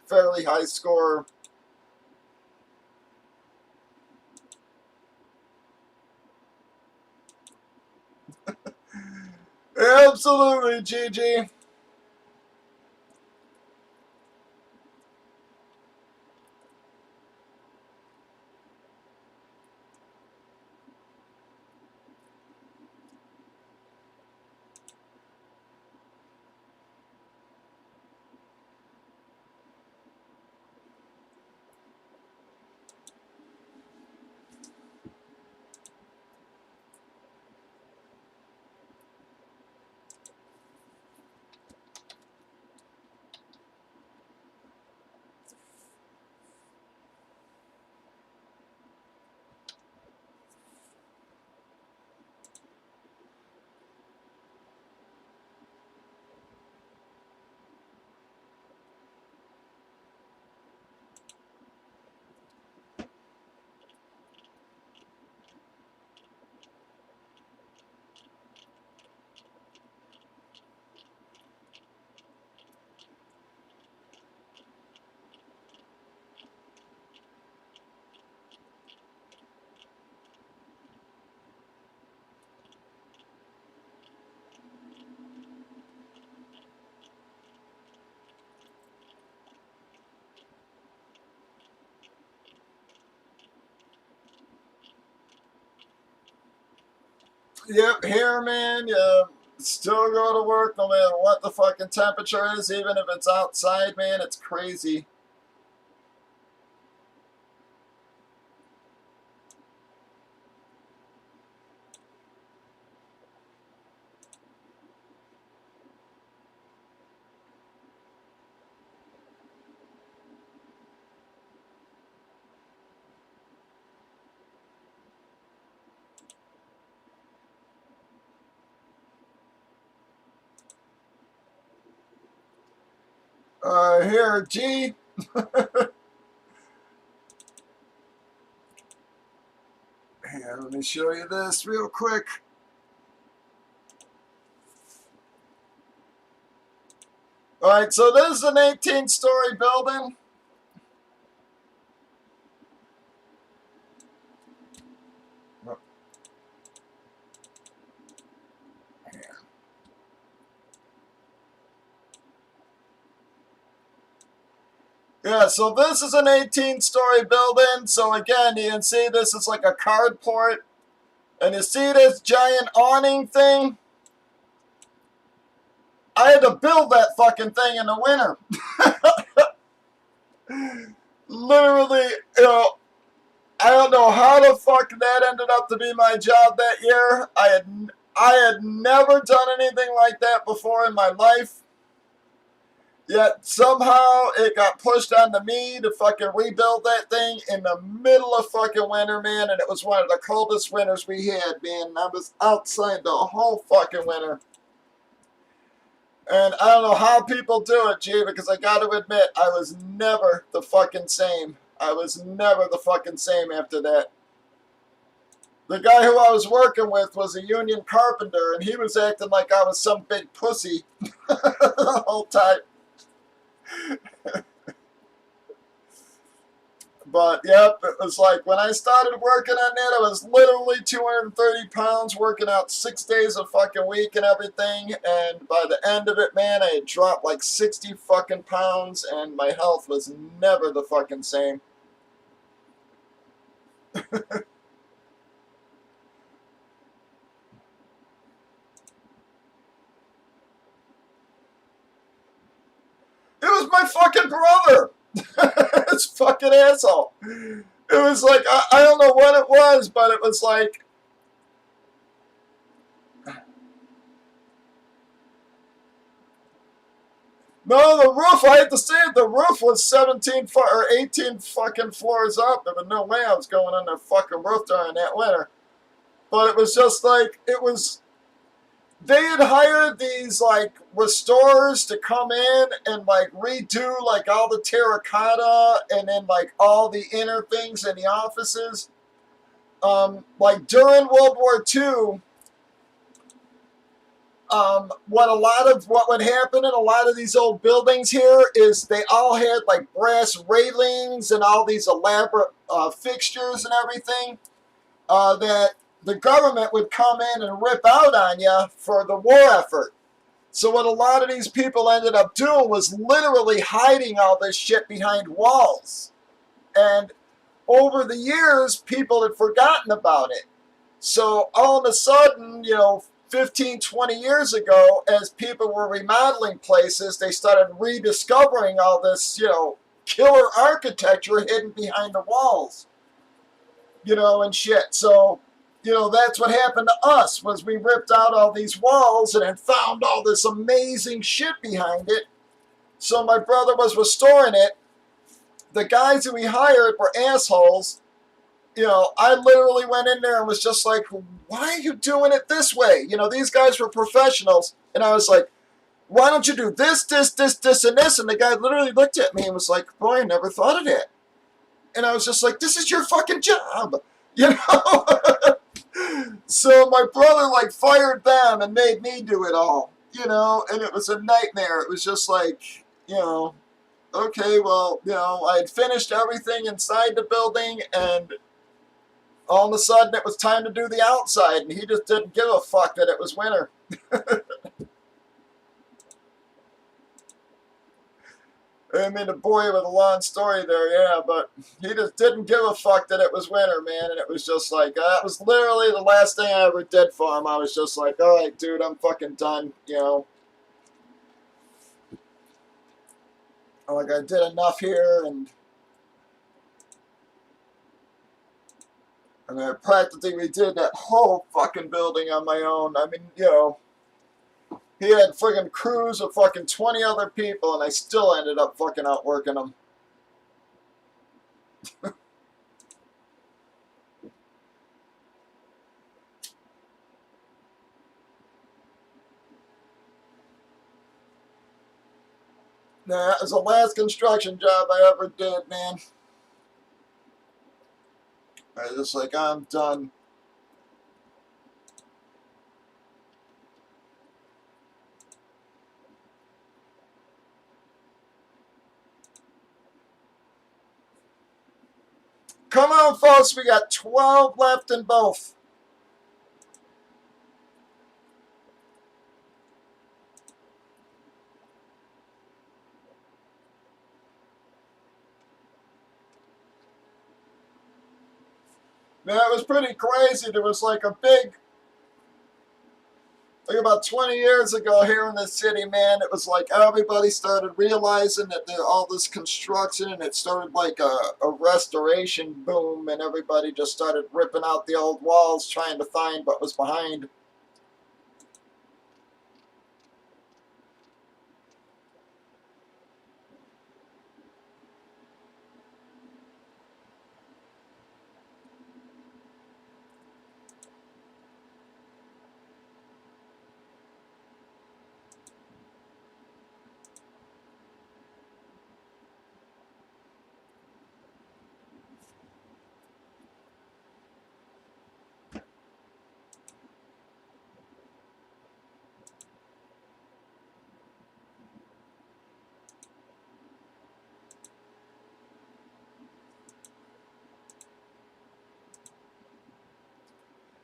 fairly high score. Absolutely, GG. Yep, here, man, you still go to work no matter what the fucking temperature is, even if it's outside, man. It's crazy. Here, G. Here, let me show you this real quick. All right, so this is an 18-story building. Yeah, so this is an 18-story building. So again, you can see this is like a carport. And you see this giant awning thing? I had to build that fucking thing in the winter. Literally, I don't know how the fuck that ended up to be my job that year. I had never done anything like that before in my life. Yet somehow it got pushed onto me to fucking rebuild that thing in the middle of fucking winter, man. And it was one of the coldest winters we had, man. I was outside the whole fucking winter. And I don't know how people do it, G, because I got to admit, I was never the fucking same. I was never the fucking same after that. The guy who I was working with was a union carpenter, and he was acting like I was some big pussy the whole time. But, yep, it was like when I started working on that, I was literally 230 pounds, working out 6 days a fucking week and everything. And by the end of it, man, I had dropped like 60 fucking pounds, and my health was never the fucking same. It was my fucking brother. This fucking asshole. It was like, I don't know what it was, but it was like, no, the roof, I had to say it, the roof was 17 or 18 fucking floors up. There was no way I was going on their fucking roof during that winter. But it was just like, it was, they had hired these like restorers to come in and like redo like all the terracotta and then like all the inner things in the offices. Like during World War II, what would happen in a lot of these old buildings here is they all had like brass railings and all these elaborate fixtures and everything that the government would come in and rip out on you for the war effort. So what a lot of these people ended up doing was literally hiding all this shit behind walls. And over the years, people had forgotten about it. So all of a sudden, 15, 20 years ago, as people were remodeling places, they started rediscovering all this, killer architecture hidden behind the walls, and shit. So, that's what happened to us, was we ripped out all these walls and then found all this amazing shit behind it. So my brother was restoring it. The guys who he hired were assholes. I literally went in there and was just like, why are you doing it this way? These guys were professionals. And I was like, why don't you do this, this, this, this, and this? And the guy literally looked at me and was like, boy, I never thought of that. And I was just like, this is your fucking job. So my brother like fired them and made me do it all, and it was a nightmare. It was just like, okay, well, I had finished everything inside the building, and all of a sudden it was time to do the outside, and he just didn't give a fuck that it was winter. I mean, the boy with a long story there, yeah, but he just didn't give a fuck that it was winter, man, and it was just like, that was literally the last thing I ever did for him. I was just like, all right, dude, I'm fucking done, you know. Like, I did enough here, and I practically redid that whole fucking building on my own. I mean, you know, he had friggin' crews of fucking 20 other people, and I still ended up fucking outworking them. Nah, that was the last construction job I ever did, man. I was just like, I'm done. Come on, folks, we got 12 left in both. Man, it was pretty crazy. There was like a big, like about 20 years ago here in the city, man, it was like everybody started realizing that all this construction, and it started like a restoration boom, and everybody just started ripping out the old walls trying to find what was behind.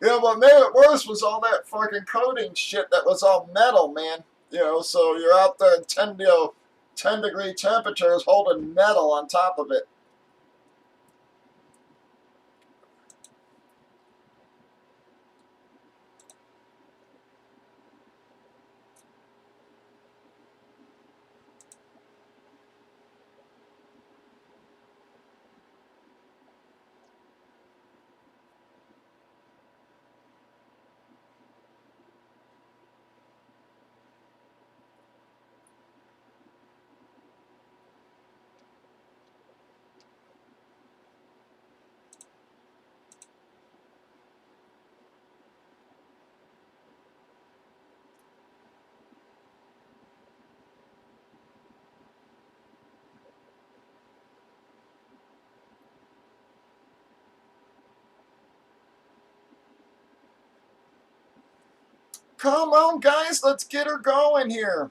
You know, what made it worse was all that fucking coating shit that was all metal, man. You know, so you're out there in 10-degree temperatures holding metal on top of it. Come on, guys, let's get her going here.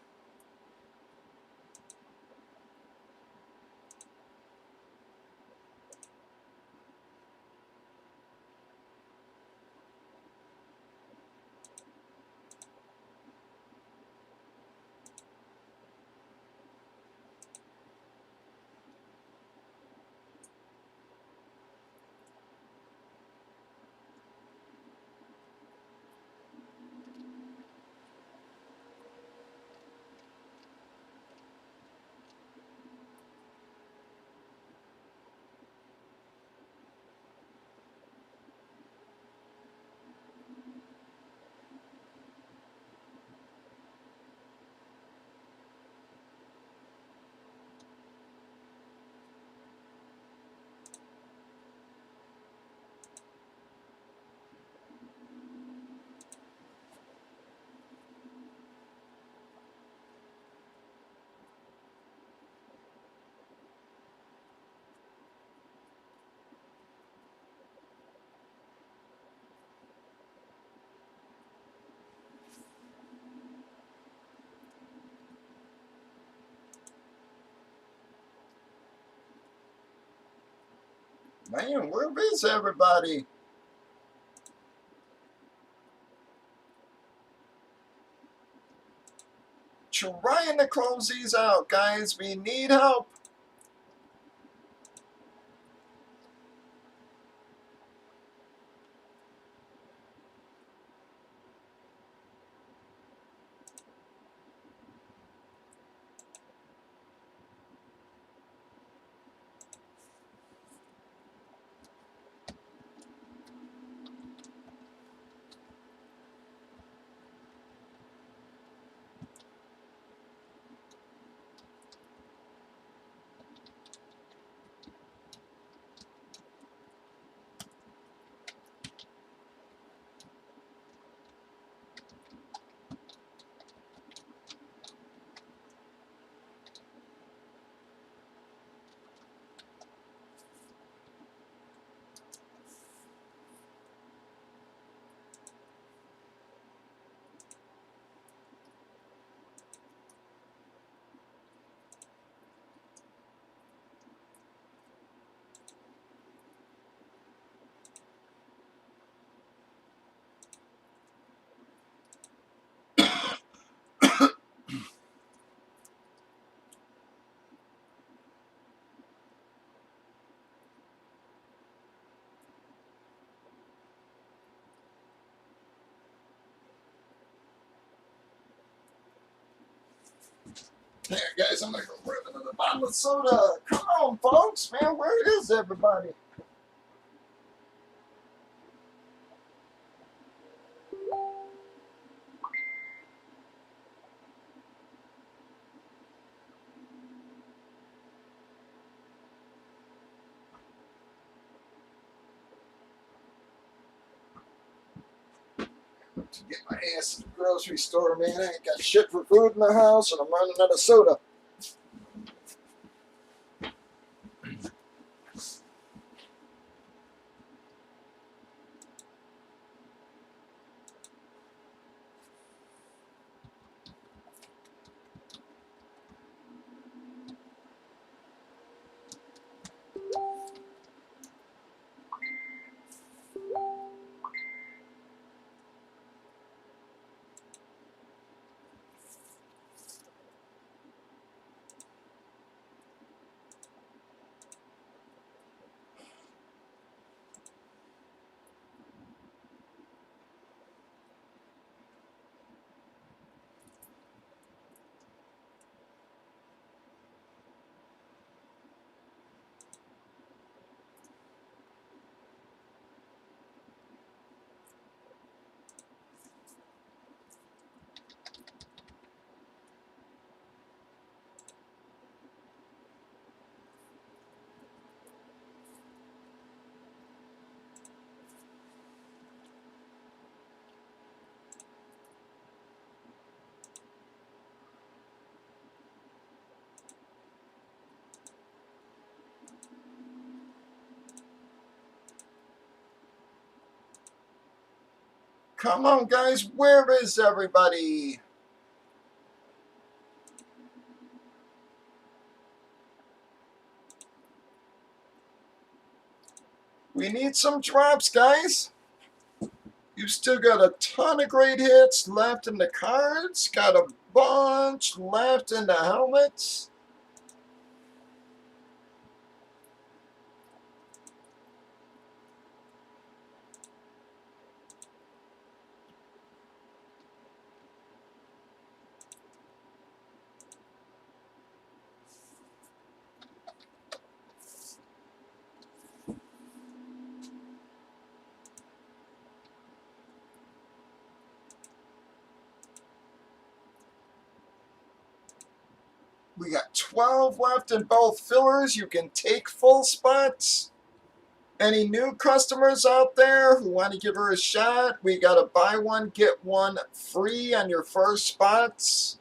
Man, where is everybody? trying to close these out, guys. We need help. There, guys, I'm gonna go grab another bottle of soda. Come on, folks, man, where is everybody? To get my ass to the grocery store, man. I ain't got shit for food in the house, and I'm running out of soda. Come on, guys, where is everybody? We need some drops, guys. You've still got a ton of great hits left in the cards. Got a bunch left in the helmets. We got 12 left in both fillers. You can take full spots. Any new customers out there who want to give her a shot, we got a buy one, get one free on your first spots.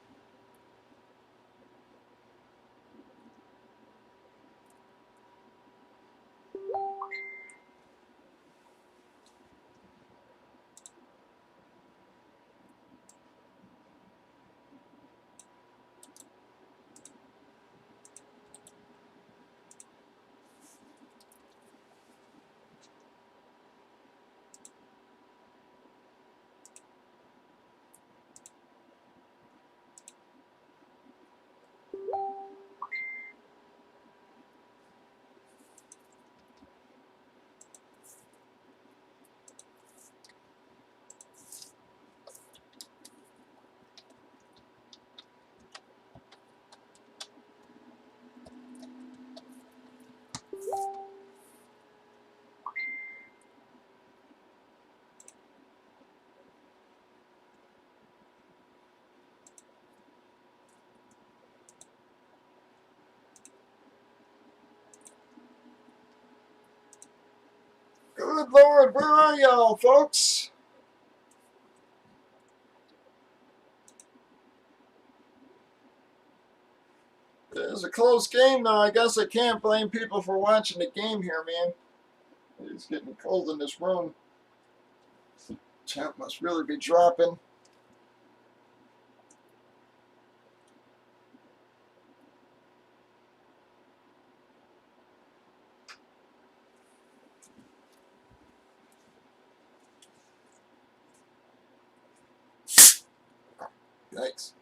Good Lord, where are y'all, folks? It was a close game, though. I guess I can't blame people for watching the game here, man. It's getting cold in this room. Temp must really be dropping. Yikes.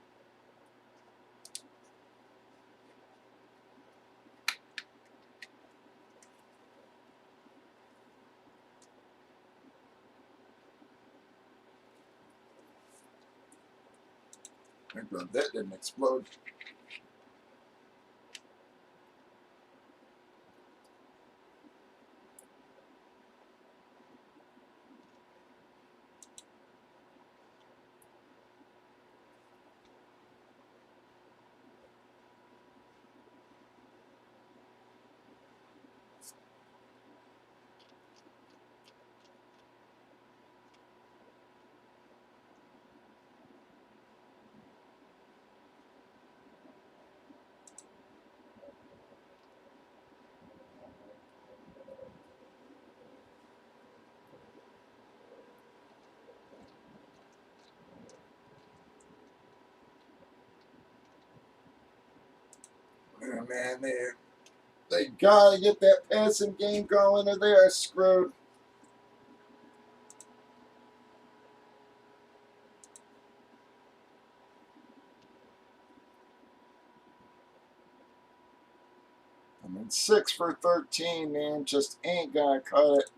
I'm glad that didn't explode. Oh, man, they gotta get that passing game going or they are screwed. I mean, 6 for 13, man, just ain't gonna cut it.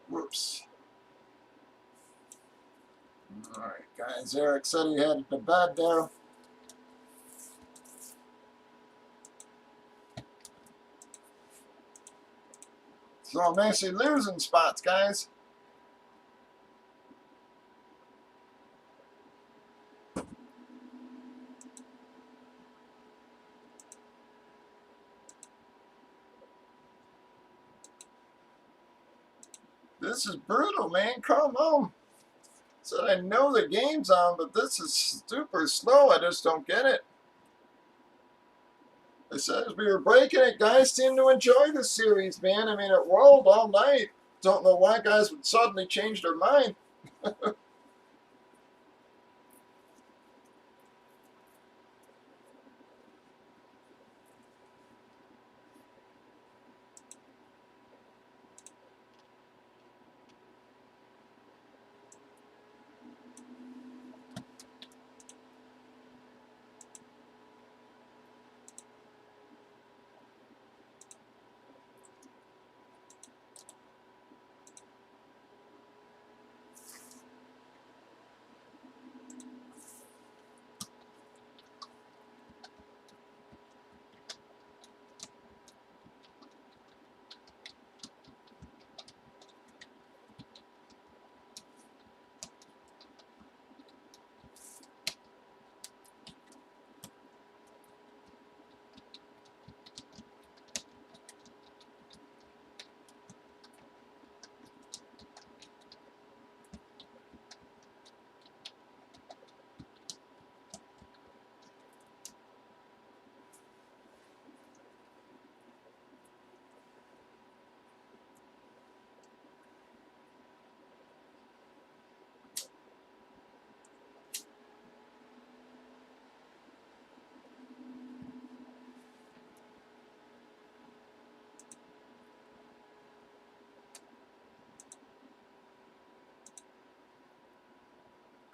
Whoops. Alright, guys, Eric said he headed to bed there. So I'm actually losing spots, guys. This is brutal, man. Come on. So I know the game's on, but this is super slow. I just don't get it. I said as we were breaking it, guys seem to enjoy the series, man. I mean, it rolled all night. Don't know why guys would suddenly change their mind.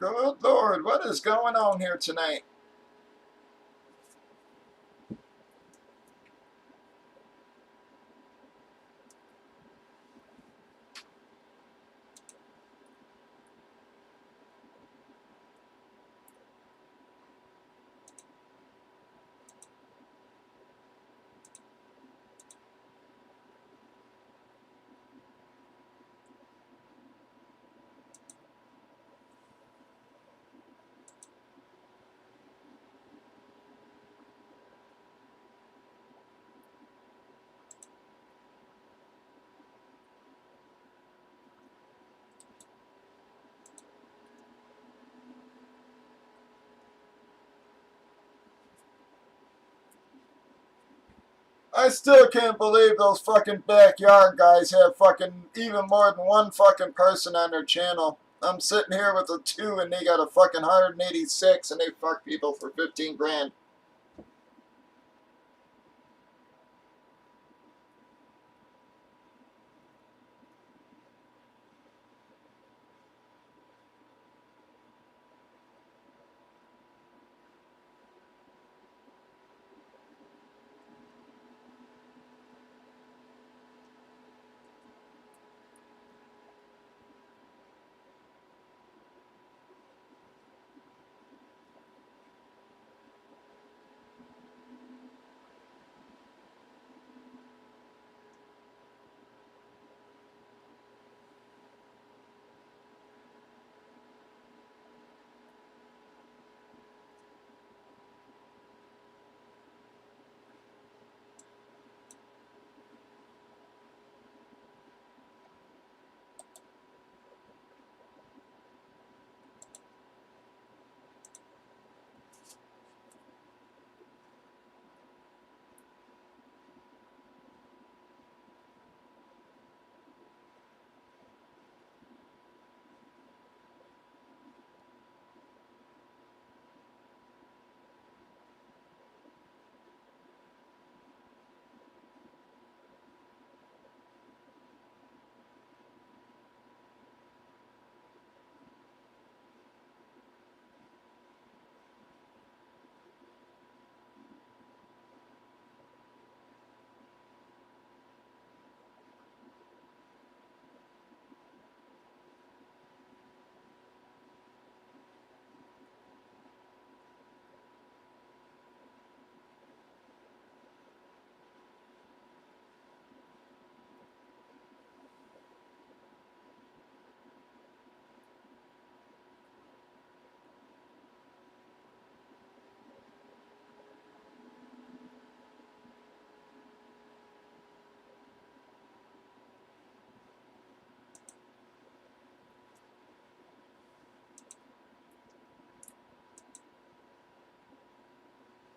Good Lord, what is going on here tonight? I still can't believe those fucking backyard guys have fucking even more than one fucking person on their channel. I'm sitting here with a 2 and they got a fucking 186 and they fuck people for 15 grand.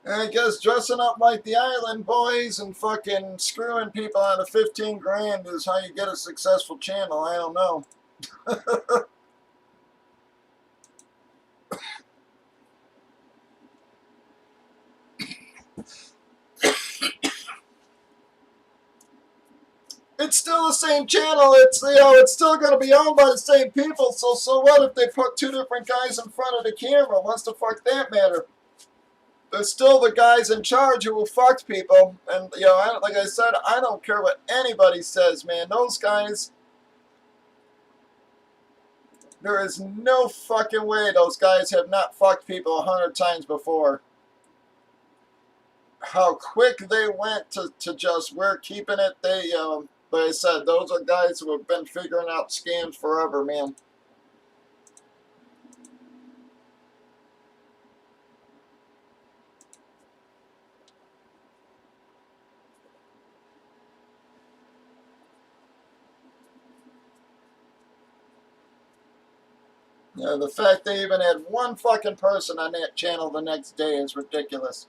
And I guess dressing up like the Island Boys and fucking screwing people out of 15 grand is how you get a successful channel. I don't know. It's still the same channel. It's it's still going to be owned by the same people. So what if they put 2 different guys in front of the camera? What's the fuck that matter? They're still the guys in charge who will fuck people. And like I said, I don't care what anybody says, man. Those guys, there is no fucking way those guys have not fucked people 100 times before. How quick they went to just, we're keeping it. Like I said, those are guys who have been figuring out scams forever, man. The fact they even had one fucking person on that channel the next day is ridiculous.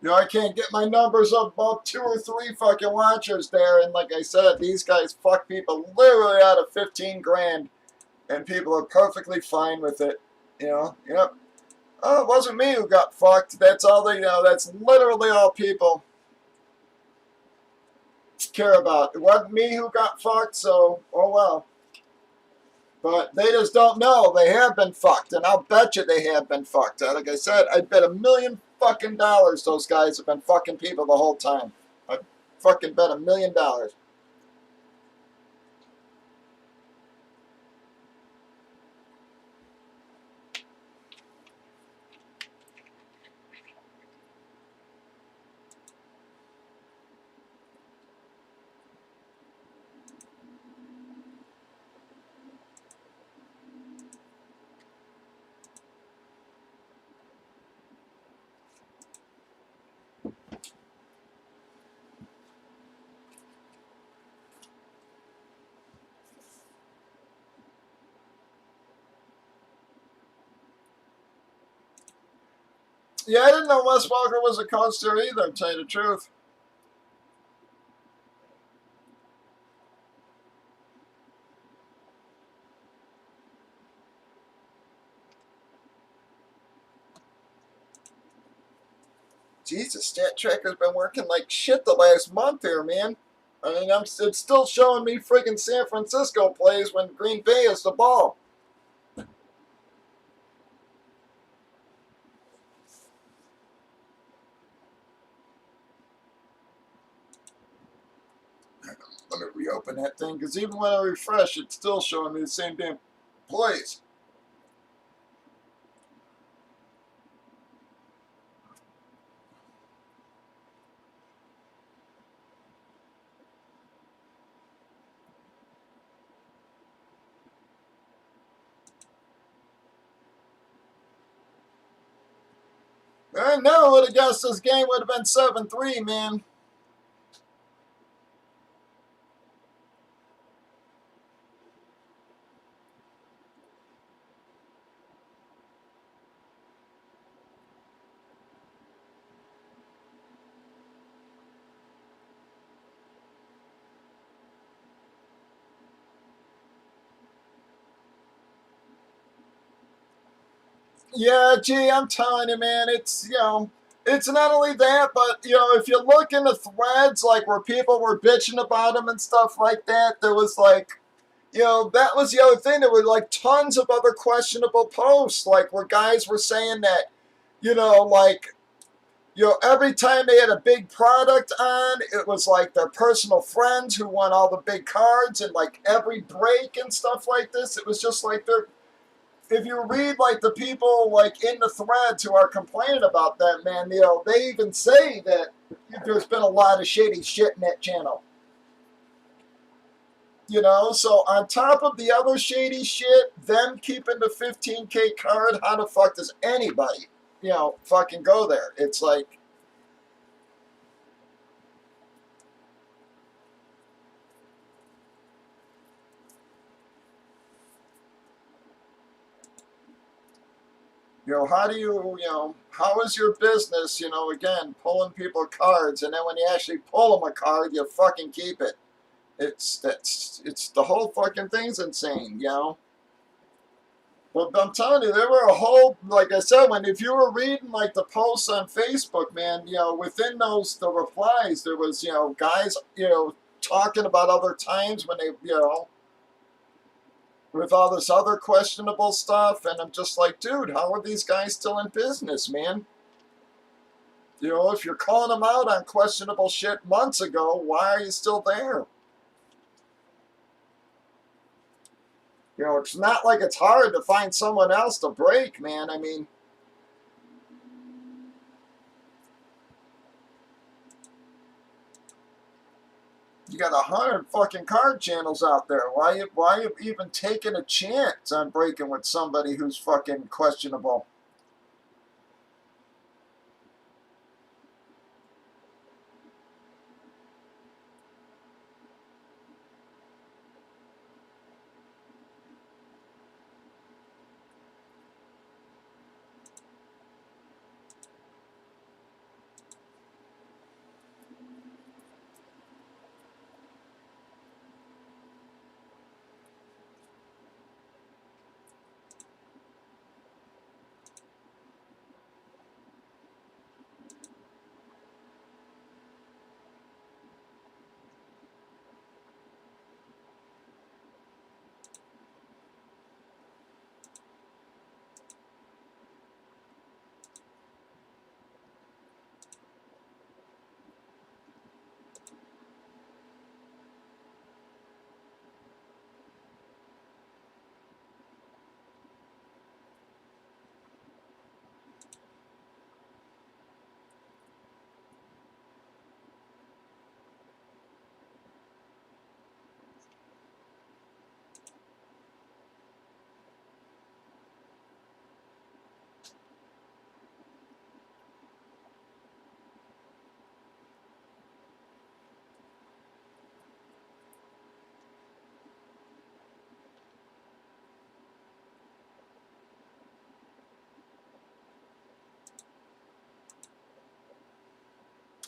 I can't get my numbers up above 2 or 3 fucking watchers there. And like I said, these guys fuck people literally out of 15 grand. and people are perfectly fine with it. You know, yep. Oh, it wasn't me who got fucked. That's all they know. That's literally all people care about. It wasn't me who got fucked, so oh well. But they just don't know they have been fucked, and I'll bet you they have been fucked. Like I said, I bet $1,000,000 those guys have been fucking people the whole time. I fucking bet $1,000,000. Yeah, I didn't know Wes Walker was a coach there either, to tell you the truth. Jesus, Stat Tracker's been working like shit the last month here, man. I mean, it's still showing me freaking San Francisco plays when Green Bay has the ball. Let me reopen that thing, because even when I refresh, it's still showing me the same damn plays. I never would have guessed this game would have been 7-3, man. Yeah, gee, I'm telling you, man, it's, it's not only that, but, if you look in the threads, like, where people were bitching about him and stuff like that, there was, like, that was the other thing. There were, like, tons of other questionable posts, like, where guys were saying that, like, every time they had a big product on, it was, like, their personal friends who won all the big cards, and, like, every break and stuff like this, it was just, like, if you read, like, the people, like, in the threads who are complaining about that, man, they even say that there's been a lot of shady shit in that channel. So on top of the other shady shit, them keeping the 15K card, how the fuck does anybody, fucking go there? It's like, how do how is your business, again, pulling people cards, and then when you actually pull them a card, you fucking keep it. It's the whole fucking thing's insane. But I'm telling you, there were a whole, like I said, if you were reading, like, the posts on Facebook, man, within the replies, there was, guys, talking about other times when they, with all this other questionable stuff, and I'm just like, dude, how are these guys still in business, man? If you're calling them out on questionable shit months ago, why are you still there? It's not like it's hard to find someone else to break, man. I mean, you got 100 fucking card channels out there. Why you even taking a chance on breaking with somebody who's fucking questionable?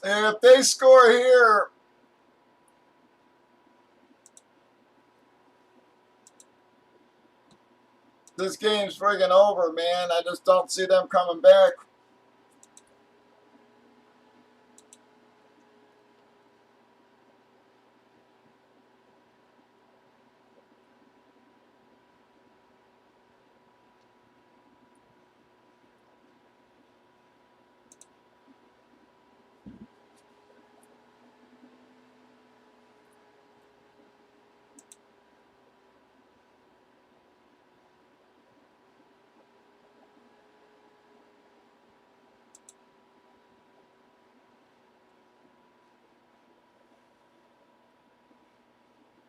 If they score here, this game's friggin' over, man. I just don't see them coming back.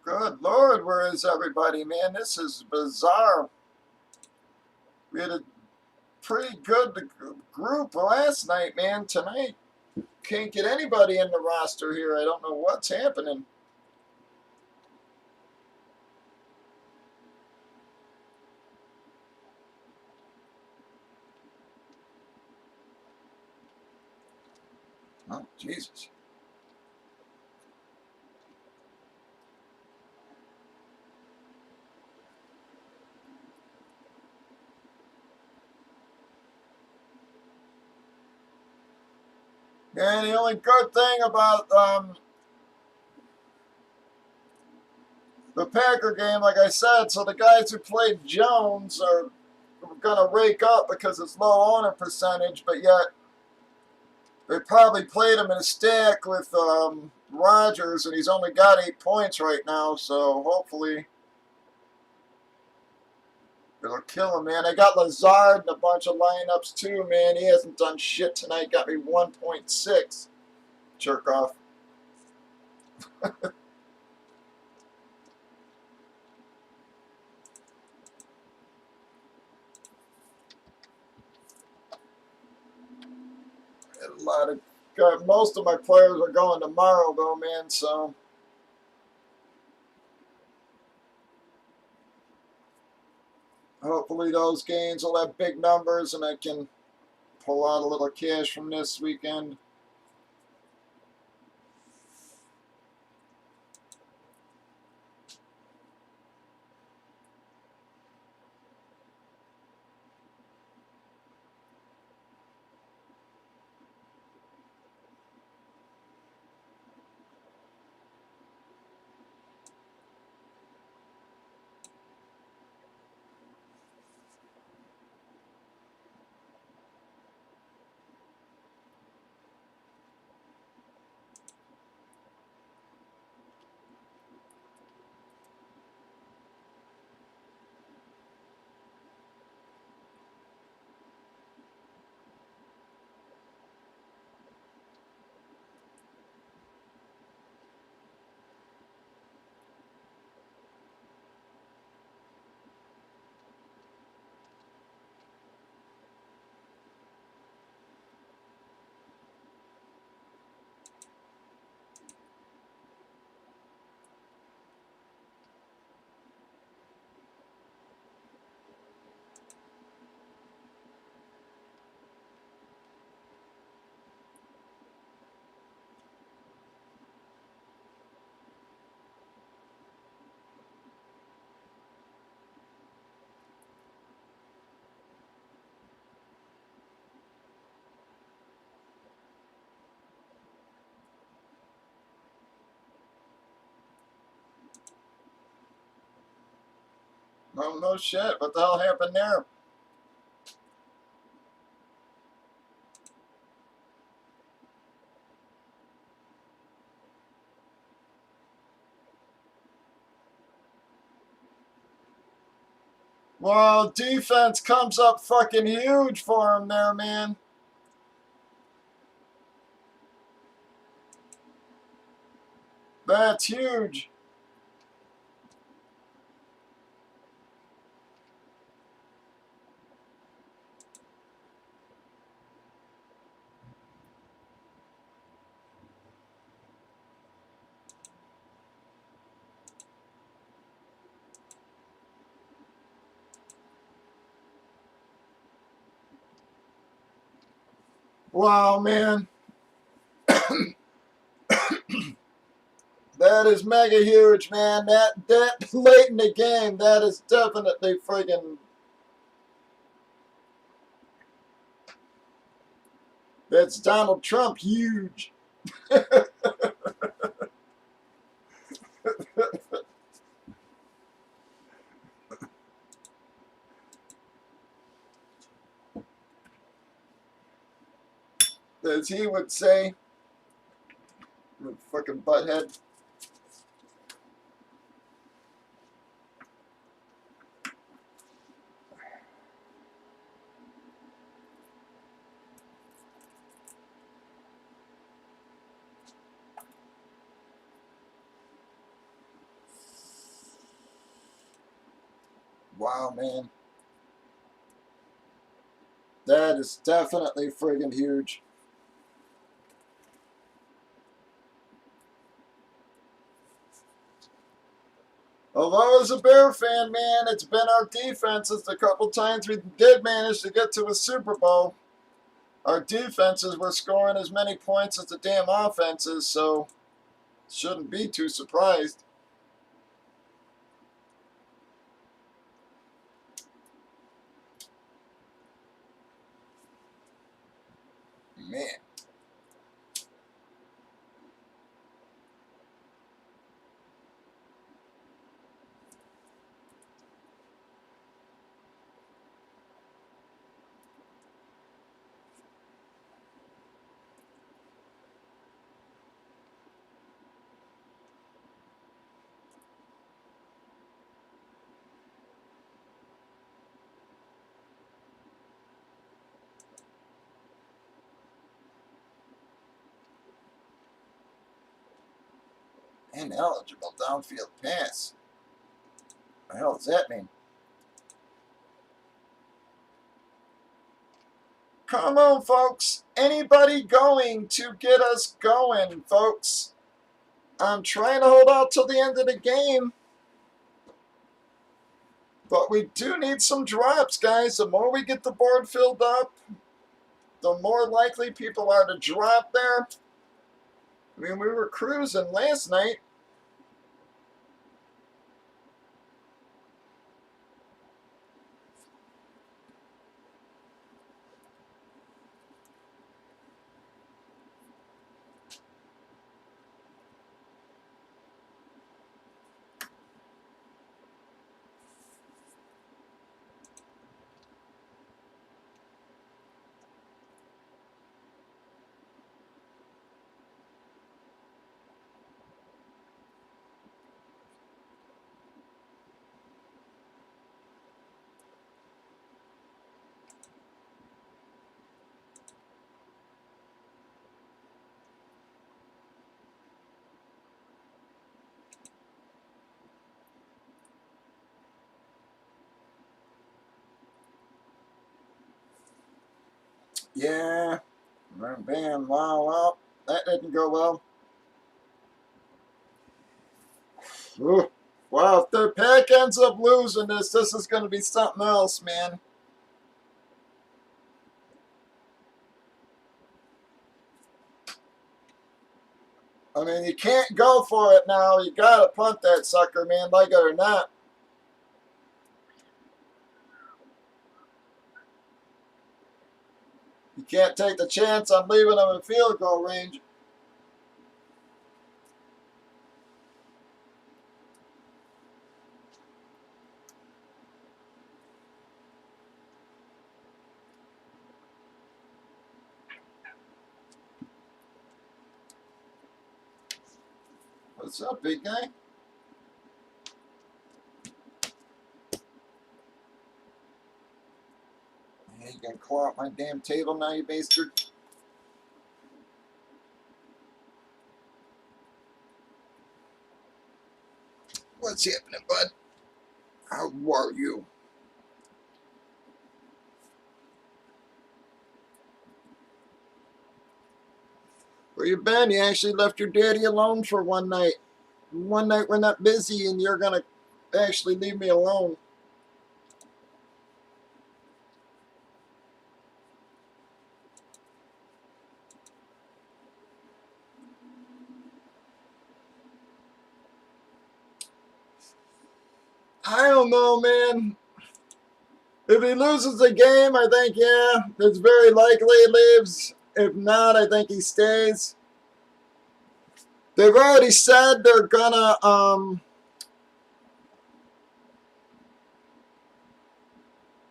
Good Lord, where is everybody, man? This is bizarre. We had a pretty good group last night, man. Tonight, can't get anybody in the roster here. I don't know what's happening. Oh, Jesus. And the only good thing about the Packer game, like I said, so the guys who played Jones are going to rake up because it's low owner percentage, but yet they probably played him in a stack with Rodgers, and he's only got 8 points right now, so hopefully it'll kill him, man. I got Lazard in a bunch of lineups too, man. He hasn't done shit tonight. Got me 1.6. Jerk off. A lot of most of my players are going tomorrow though, man, so hopefully those games will have big numbers and I can pull out a little cash from this weekend. Oh no shit, what the hell happened there? Well, defense comes up fucking huge for him there, man. That's huge. Wow, man. That is mega huge, man. That late in the game, that is definitely friggin'. That's Donald Trump huge. As he would say, fucking butthead. Wow, man. That is definitely friggin' huge. Although as a Bear fan, man, it's been our defenses the couple times we did manage to get to a Super Bowl. Our defenses were scoring as many points as the damn offenses, so shouldn't be too surprised. Man. Ineligible downfield pass. What the hell does that mean? Come on, folks. Anybody going to get us going, folks? I'm trying to hold out till the end of the game. But we do need some drops, guys. The more we get the board filled up, the more likely people are to drop there. I mean, we were cruising last night. Yeah. Bam. Wow. Well, that didn't go well. Ooh. Wow, if their pack ends up losing this is going to be something else, man. I mean, you can't go for it now. You got to punt that sucker, man, like it or not. You can't take the chance on leaving them in field goal range. What's up, big guy? You gonna claw out my damn table now, you bastard? What's happening, bud? How are you? Where you been? You actually left your daddy alone for one night. One night we're not busy and you're gonna actually leave me alone. I don't know, man. If he loses the game, I think, yeah, it's very likely he leaves. If not, I think he stays. They've already said they're gonna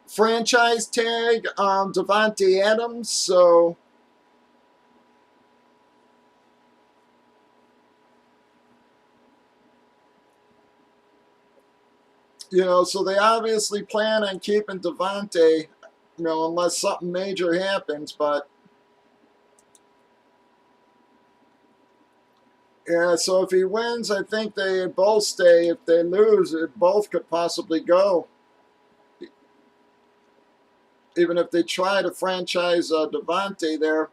franchise tag Davante Adams, so so they obviously plan on keeping Davante, unless something major happens. But yeah, so if he wins, I think they both stay. If they lose, it both could possibly go. Even if they try to franchise Davante there.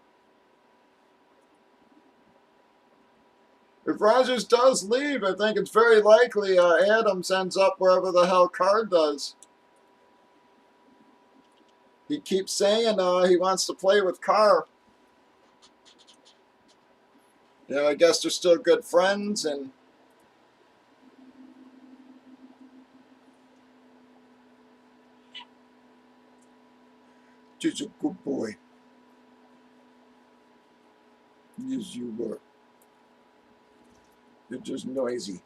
If Rodgers does leave, I think it's very likely Adams ends up wherever the hell Carr does. He keeps saying he wants to play with Carr. I guess they're still good friends, and he's a good boy. Yes, you were. You're just noisy.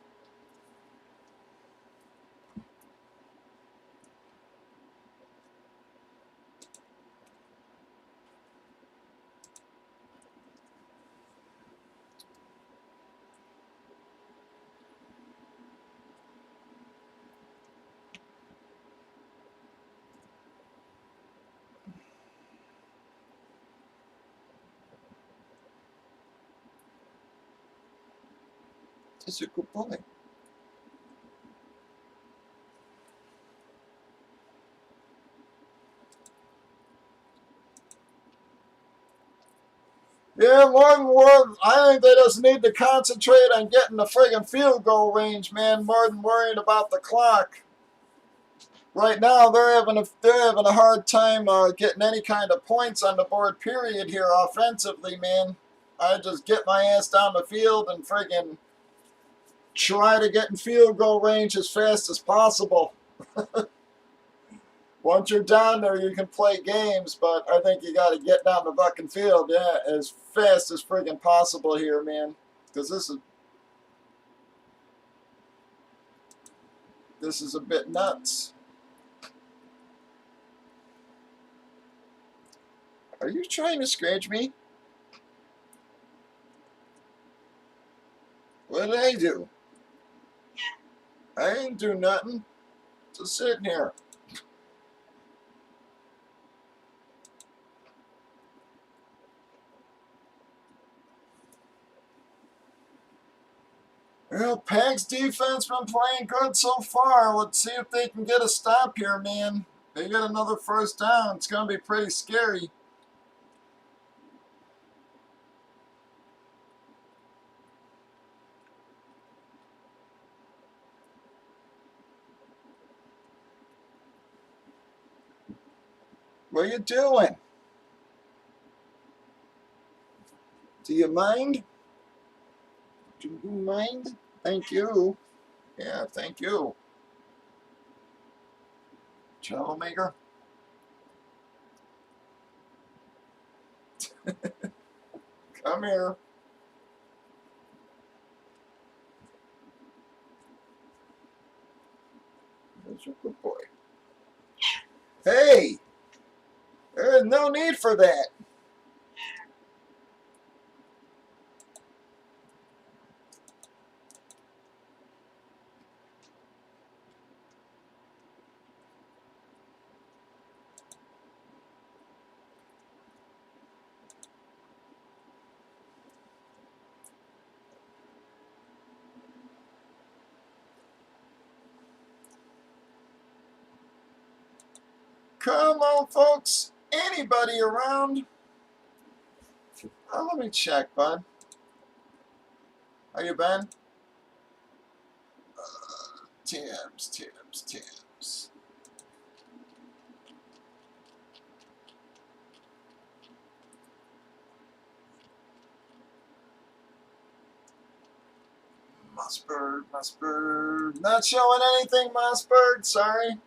He's a good boy. Yeah, more. I think they just need to concentrate on getting the friggin' field goal range, man, more than worrying about the clock. Right now, they're having a hard time getting any kind of points on the board. Period here offensively, man. I just get my ass down the field and friggin' try to get in field goal range as fast as possible. Once you're down there, you can play games, but I think you got to get down the fucking field, yeah, as fast as friggin' possible here, man. Because this is a bit nuts. Are you trying to scratch me? What did I do? I didn't do nothing. Just sitting here. Well, Pack's defense been playing good so far. Let's see if they can get a stop here, man. They get another first down. It's going to be pretty scary. What are you doing? Do you mind? Do you mind? Thank you. Yeah, thank you. Troublemaker. Come here. That's a good boy. Hey! There's no need for that. Come on, folks. Anybody around? Let me check, bud. How you been? Tibbs. Musburg. Mossberg. Not showing anything, Mossberg. Sorry.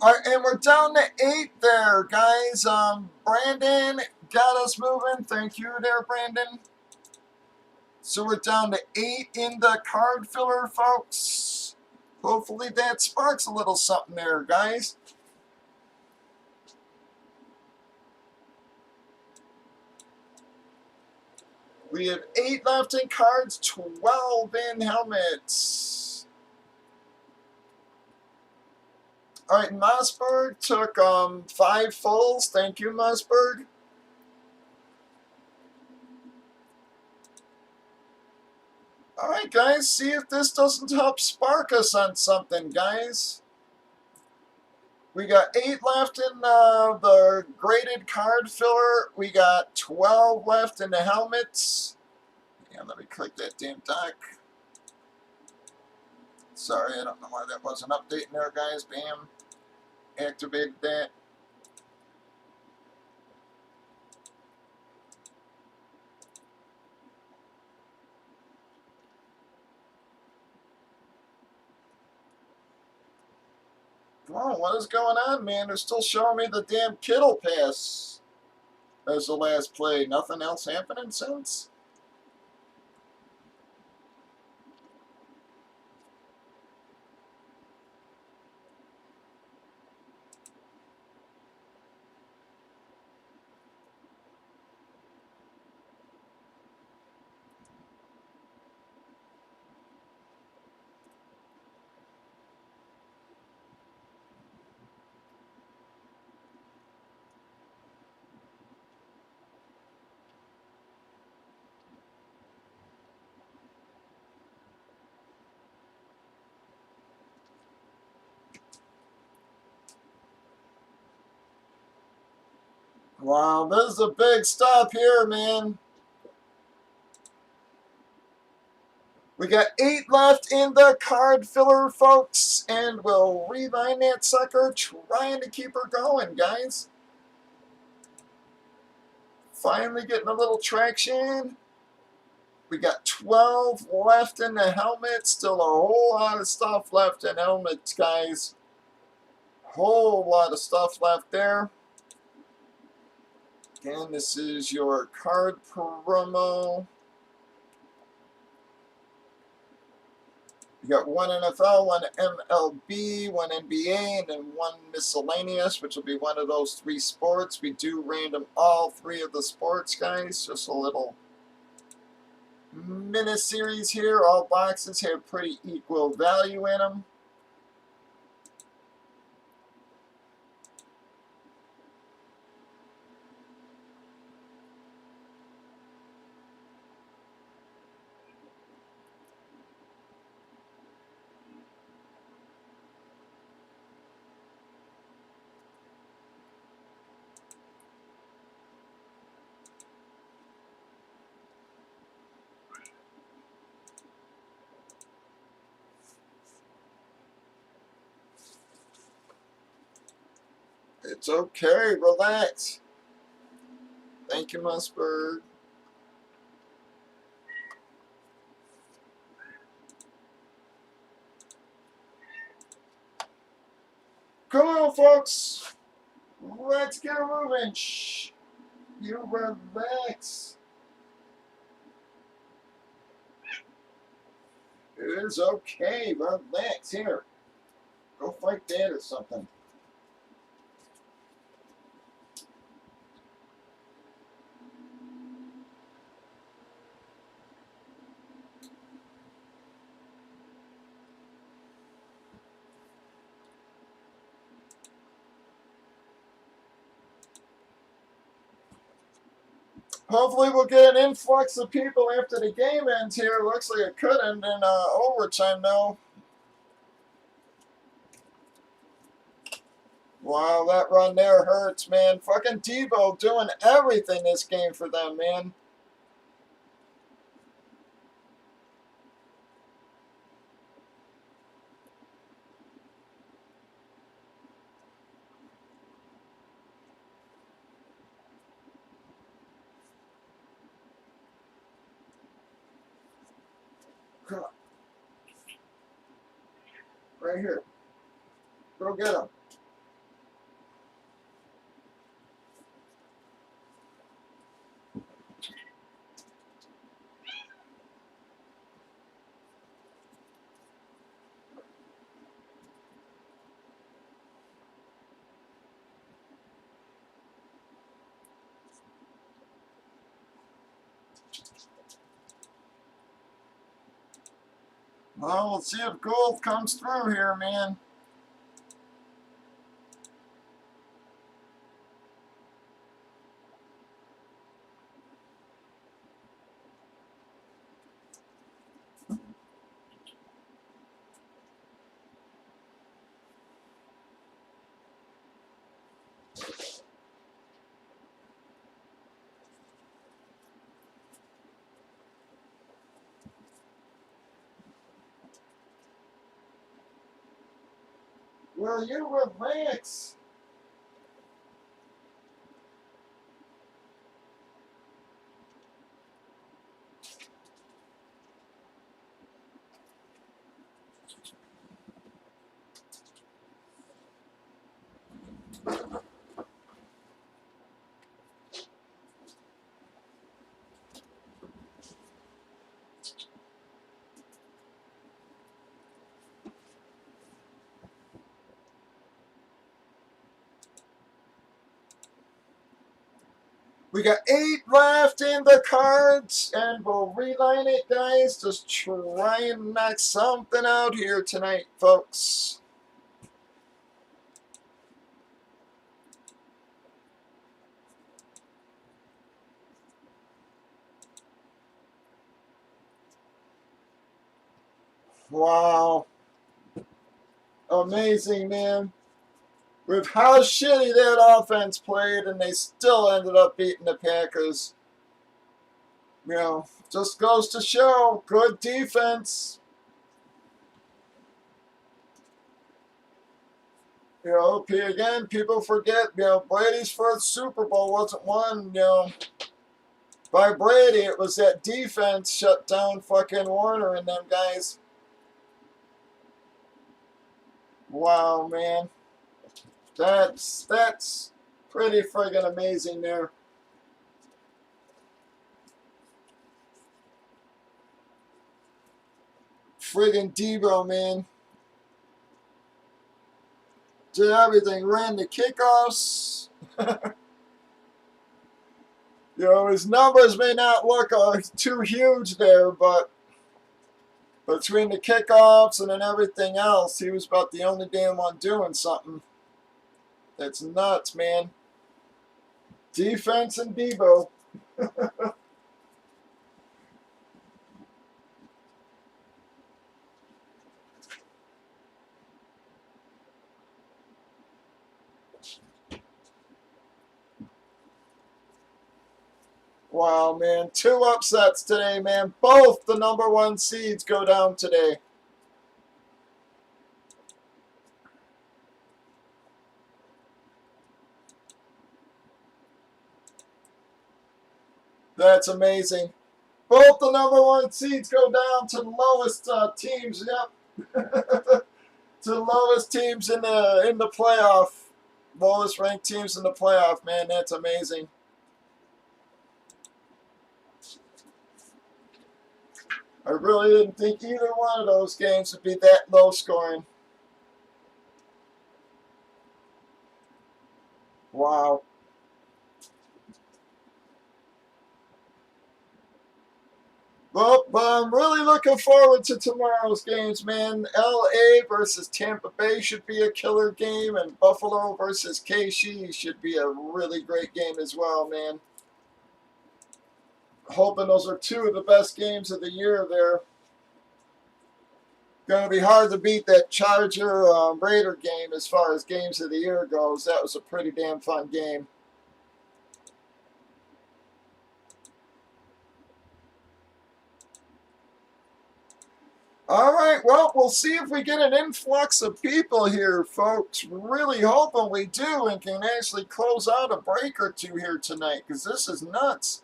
All right, and we're down to 8 there, guys. Brandon got us moving. Thank you there, Brandon. So we're down to 8 in the card filler, folks. Hopefully that sparks a little something there, guys. We have 8 left in cards, 12 in helmets. All right, Mossberg took 5 fulls. Thank you, Mossberg. All right, guys, see if this doesn't help spark us on something, guys. We got 8 left in the graded card filler. We got 12 left in the helmets. Yeah, let me click that damn dock. Sorry, I don't know why that wasn't updating there, guys. Bam. Activated that. Oh, what is going on, man? They're still showing me the damn Kittle pass as the last play. Nothing else happening since? Wow, this is a big stop here, man. We got 8 left in the card filler, folks, and we'll reline that sucker, trying to keep her going, guys. Finally getting a little traction. We got 12 left in the helmet. Still a whole lot of stuff left in helmets, guys. Whole lot of stuff left there. Again, this is your card promo. You got 1 NFL, 1 MLB, 1 NBA, and then 1 miscellaneous, which will be one of those 3 sports. We do random all 3 of the sports, guys. Just a little mini-series here. All boxes have pretty equal value in them. It's okay, relax. Thank you, Mossberg. Come on, folks. Let's get moving. Shh. You relax. It is okay. Relax. Here. Go fight Dad or something. Hopefully we'll get an influx of people after the game ends here. Looks like it could end in overtime, though. Wow, that run there hurts, man. Fucking Debo doing everything this game for them, man. Come on. Right here. Go get him. Well, we'll see if gold comes through here, man. Will you relax? We got 8 left in the cards, and we'll reline it, guys. Just try and knock something out here tonight, folks. Wow. Amazing, man. With how shitty that offense played, and they still ended up beating the Packers. You know, just goes to show, good defense. You know, again, people forget, you know, Brady's first Super Bowl wasn't won, you know, by Brady. It was that defense shut down fucking Warner and them guys. Wow, man. That's pretty friggin' amazing there. Friggin' Debo, man. Did everything. Ran the kickoffs. You know, his numbers may not look too huge there, but between the kickoffs and then everything else, he was about the only damn one doing something. That's nuts, man. Defense and Debo. Wow, man. 2 upsets today, man. Both the #1 seeds go down today. That's amazing. Both the #1 seeds go down to the lowest teams. Yep. To the lowest teams in the playoff. Lowest ranked teams in the playoff, man. That's amazing. I really didn't think either one of those games would be that low scoring. Wow. Well, I'm really looking forward to tomorrow's games, man. LA versus Tampa Bay should be a killer game, and Buffalo versus KC should be a really great game as well, man. Hoping those are 2 of the best games of the year there. Going to be hard to beat that Charger Raider game as far as games of the year goes. That was a pretty damn fun game. All right, well, we'll see if we get an influx of people here, folks. Really hoping we do and can actually close out a break or 2 here tonight, because this is nuts.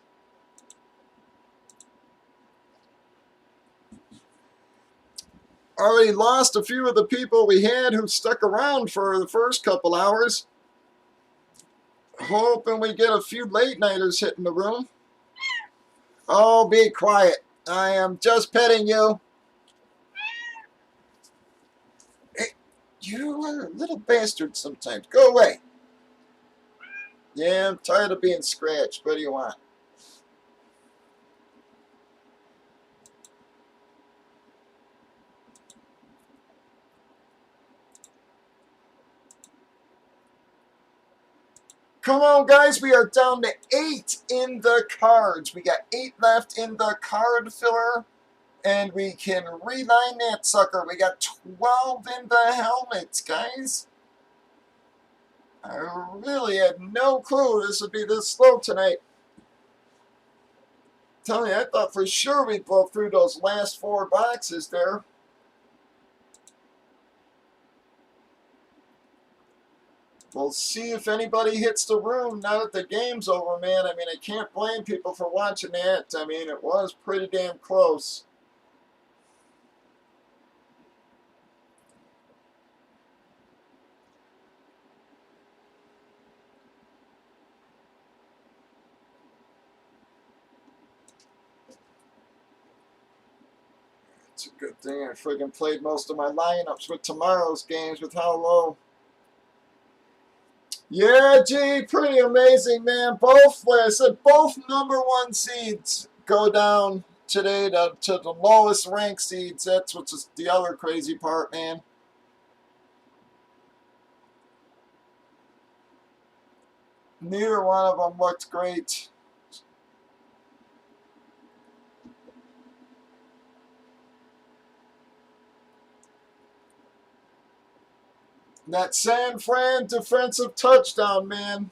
Already lost a few of the people we had who stuck around for the first couple hours. Hoping we get a few late nighters hitting the room. Oh, be quiet. I am just petting you. Hey, you are a little bastard sometimes. Go away. Yeah, I'm tired of being scratched. What do you want? Come on, guys. We are down to 8 in the cards. We got 8 left in the card filler. And we can reline that sucker. We got 12 in the helmets, guys. I really had no clue this would be this slow tonight. Tell you, I thought for sure we'd blow through those last 4 boxes there. We'll see if anybody hits the room now that the game's over, man. I mean, I can't blame people for watching that. I mean, it was pretty damn close. It's a good thing I friggin' played most of my lineups with tomorrow's games with how low. Yeah, gee, pretty amazing, man. Both, like I said, both #1 seeds go down today to the lowest ranked seeds. That's what's the other crazy part, man. Neither one of them looked great. That San Fran defensive touchdown, man.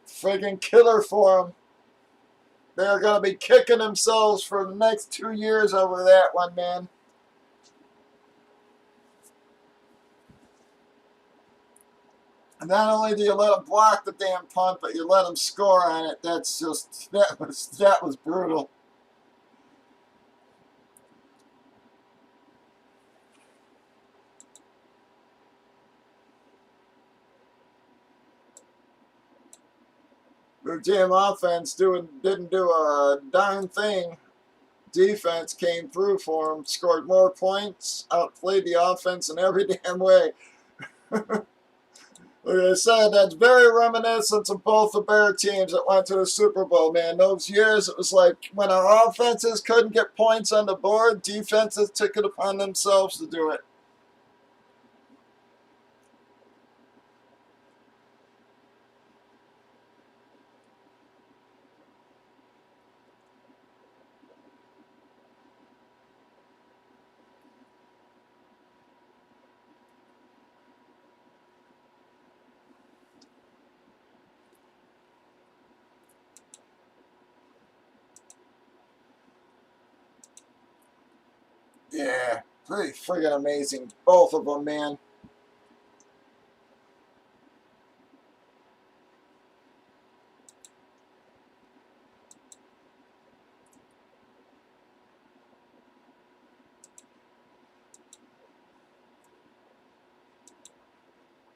Friggin' killer for them. They're going to be kicking themselves for the next 2 years over that one, man. And not only do you let them block the damn punt, but you let them score on it. That's just, that was brutal. Their damn offense didn't do a darn thing. Defense came through for them, scored more points, outplayed the offense in every damn way. Like I said, that's very reminiscent of both the Bear teams that went to the Super Bowl, man. Those years, it was like when our offenses couldn't get points on the board, defenses took it upon themselves to do it. Yeah, pretty friggin' amazing. Both of them, man.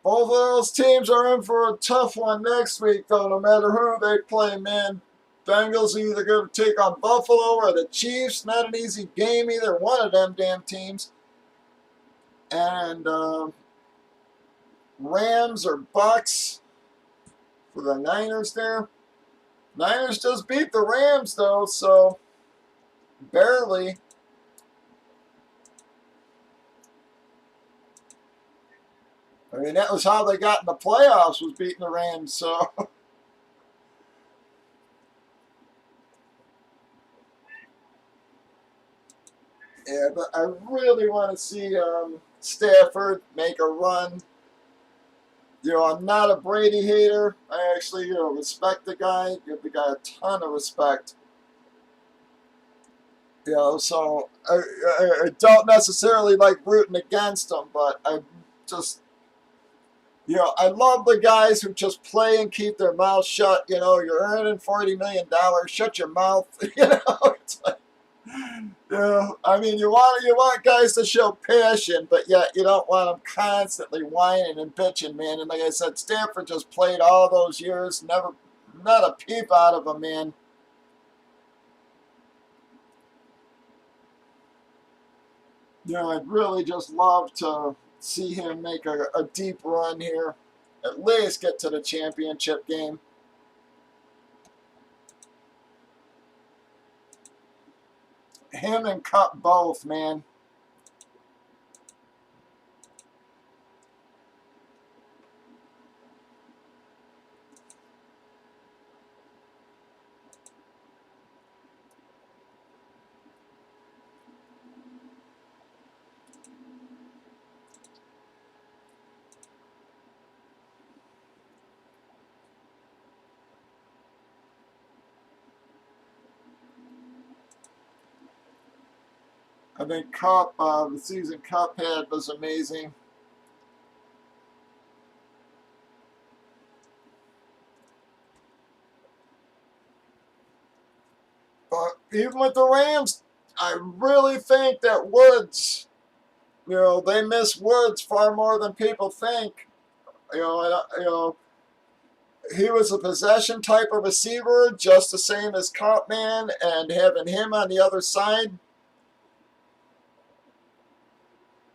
Both of those teams are in for a tough one next week, though, no matter who they play, man. Bengals are either going to take on Buffalo or the Chiefs. Not an easy game, either one of them damn teams. And Rams or Bucks for the Niners there. Niners just beat the Rams, though, so barely. I mean, that was how they got in the playoffs, was beating the Rams, so. Yeah, but I really want to see Stafford make a run. You know, I'm not a Brady hater. I actually, respect the guy, give the guy a ton of respect. So I don't necessarily like rooting against him, but I just, I love the guys who just play and keep their mouth shut. You're earning $40 million. Shut your mouth. It's like, I mean, you want guys to show passion, but yet you don't want them constantly whining and bitching, man. And like I said, Stanford just played all those years, never, not a peep out of them, man. I'd really just love to see him make a deep run here, at least get to the championship game. Him and Cup both, man. I think Cup, the season Cup had was amazing. But even with the Rams, I really think that Woods, they miss Woods far more than people think. He was a possession type of receiver, just the same as Cup, man, and having him on the other side.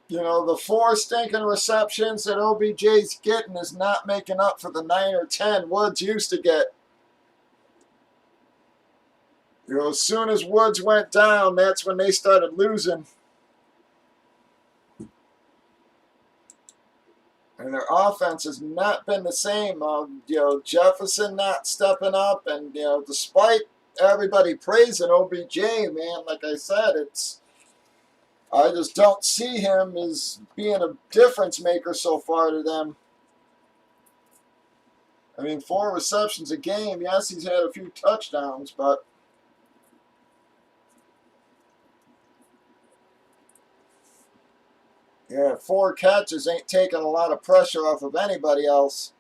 The 4 stinking receptions that OBJ's getting is not making up for the 9 or 10 Woods used to get. As soon as Woods went down, that's when they started losing. And their offense has not been the same. Jefferson not stepping up, and despite everybody praising OBJ, man, like I said, I just don't see him as being a difference maker so far to them. I mean, 4 receptions a game. Yes, he's had a few touchdowns, but yeah, 4 catches ain't taking a lot of pressure off of anybody else.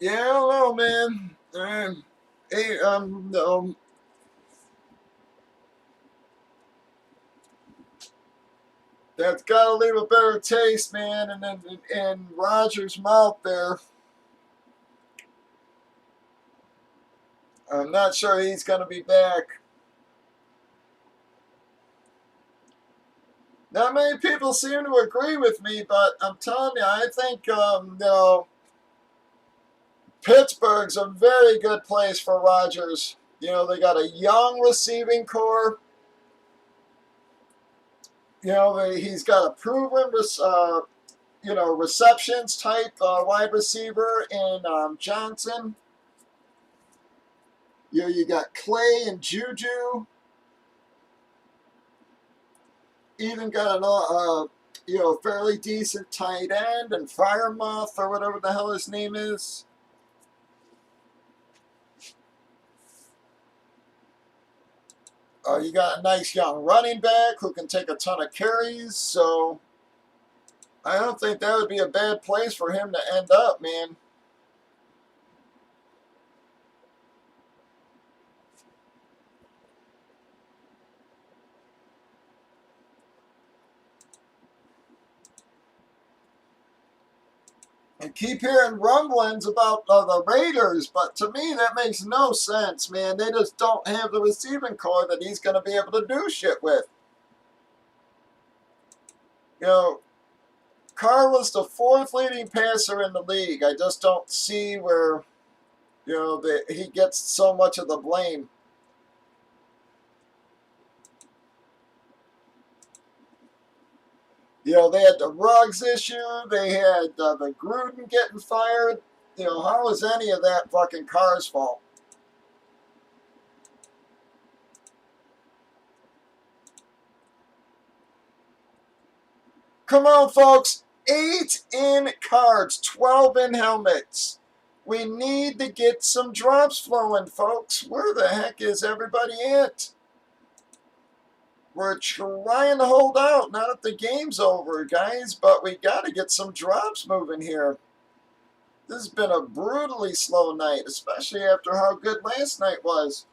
Yeah, I don't know, man. Hey, that's got to leave a better taste, man, and in Rodgers' mouth there. I'm not sure he's going to be back. Not many people seem to agree with me, but I'm telling you, I think Pittsburgh's a very good place for Rodgers. They got a young receiving core. He's got a proven, receptions type wide receiver in Johnson. You got Clay and Juju. Even got a fairly decent tight end and Firemuth or whatever the hell his name is. You got a nice young running back who can take a ton of carries, so I don't think that would be a bad place for him to end up, man. And keep hearing rumblings about the Raiders, but to me that makes no sense, man. They just don't have the receiving core that he's going to be able to do shit with. Carr was the 4th leading passer in the league. I just don't see where, he gets so much of the blame. They had the Ruggs issue. They had the Gruden getting fired. How is any of that fucking Carr's fault? Come on, folks. 8 in cards, 12 in helmets. We need to get some drops flowing, folks. Where the heck is everybody at? We're trying to hold out, not if the game's over, guys, but we got to get some drops moving here. This has been a brutally slow night, especially after how good last night was.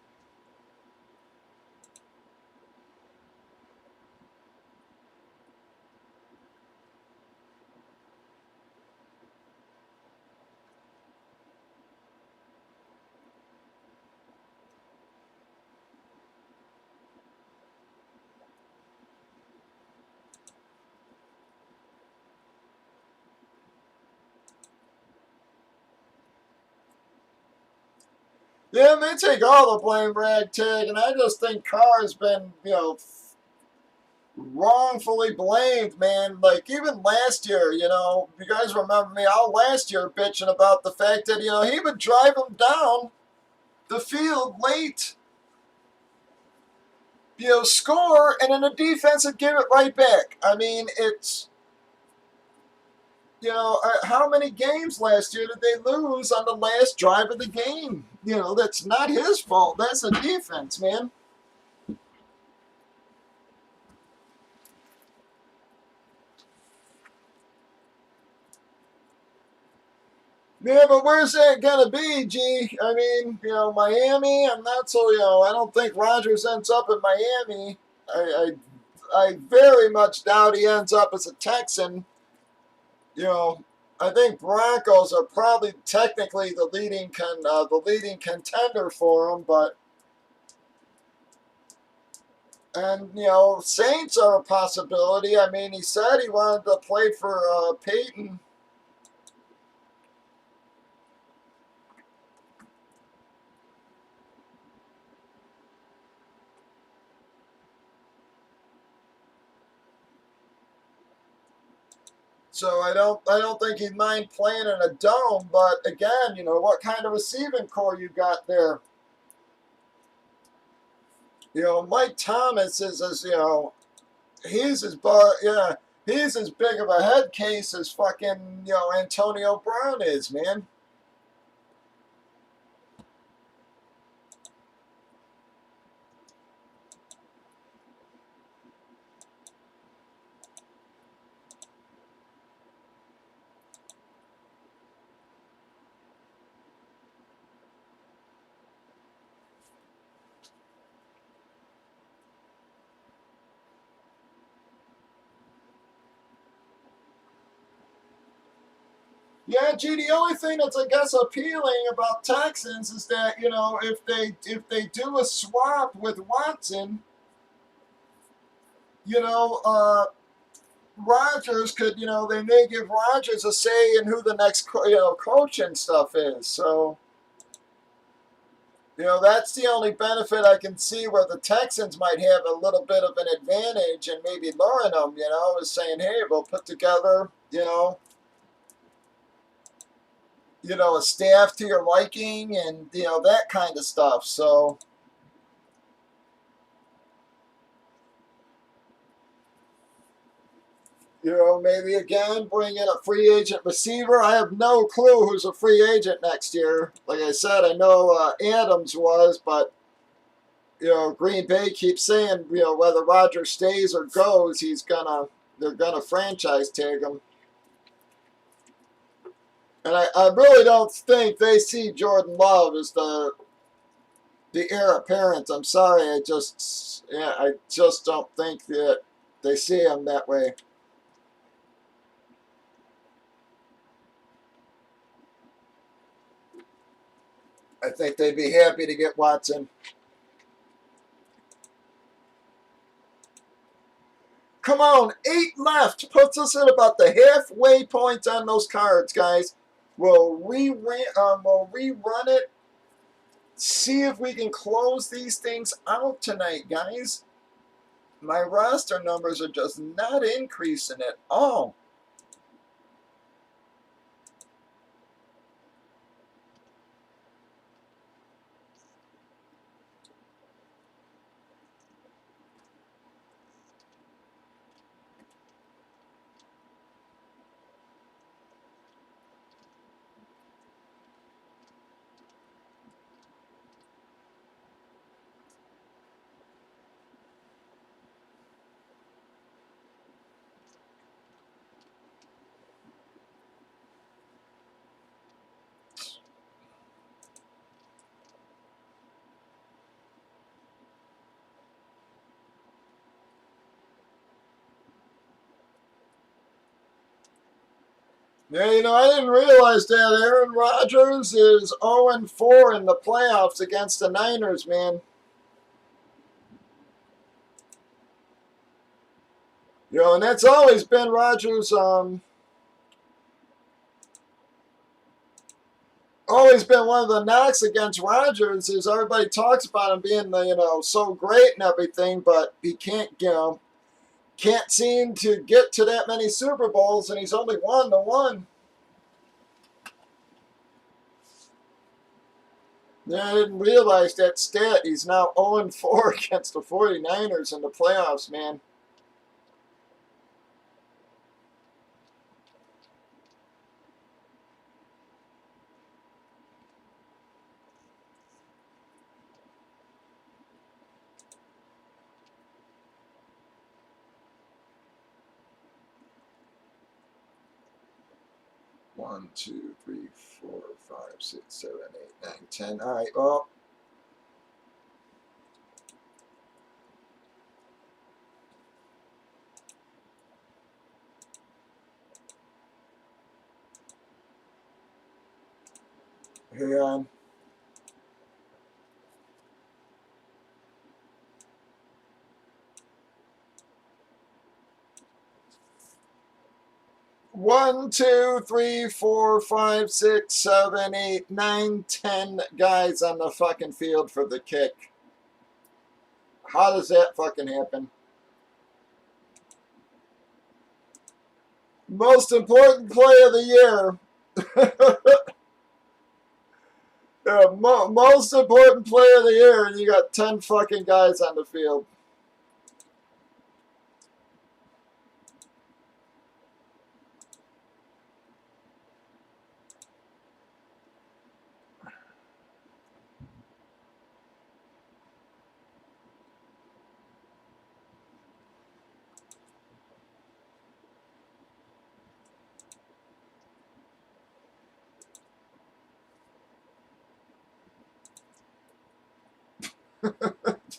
Yeah, they take all the blame, Ragtag, and I just think Carr's been, wrongfully blamed, man. Like, even last year, you guys remember me all last year bitching about the fact that, he would drive him down the field late, score, and then the defense would give it right back. I mean, it's, how many games last year did they lose on the last drive of the game? That's not his fault. That's the defense, man. Yeah, but where's that gonna be, G? I mean, Miami. I'm not so. I don't think Rodgers ends up in Miami. I very much doubt he ends up as a Texan. You know, I think Broncos are probably technically the leading contender for him, but and Saints are a possibility. I mean, he said he wanted to play for Peyton. So I don't think he'd mind playing in a dome, but again, what kind of receiving core you got there? Mike Thomas is as he's as yeah, he's as big of a head case as fucking Antonio Brown is, man. Yeah, gee, the only thing that's I guess appealing about Texans is that if they do a swap with Watson, you know Rodgers could they may give Rodgers a say in who the next coach and stuff is. So that's the only benefit I can see where the Texans might have a little bit of an advantage and maybe luring them. Is saying, hey, we'll put together a staff to your liking and that kind of stuff. So maybe again bring in a free agent receiver. I have no clue who's a free agent next year. Like I said, I know Adams was, but Green Bay keeps saying whether Rodgers stays or goes, they're gonna franchise tag him. And I really don't think they see Jordan Love as the heir apparent. I'm sorry, I just don't think that they see him that way. I think they'd be happy to get Watson. Come on, 8 left. Puts us at about the halfway point on those cards, guys. We'll rerun it. See if we can close these things out tonight, guys. My roster numbers are just not increasing at all. Yeah, I didn't realize that Aaron Rodgers is 0-4 in the playoffs against the Niners, man. And that's always been Rodgers' always been one of the knocks against Rodgers is everybody talks about him being so great and everything, but he can't seem to get to that many Super Bowls, and he's only won the one. Yeah, I didn't realize that stat. He's now 0-4 against the 49ers in the playoffs, man. 1, 2, 3, 4, 5, 6, 7, 8, 9, 10. All right, well. Hang on. One, two, three, four, five, 6, 7, 8, 9, 10 guys on the fucking field for the kick. How does that fucking happen? Most important play of the year. Yeah, most important play of the year, and you got 10 fucking guys on the field.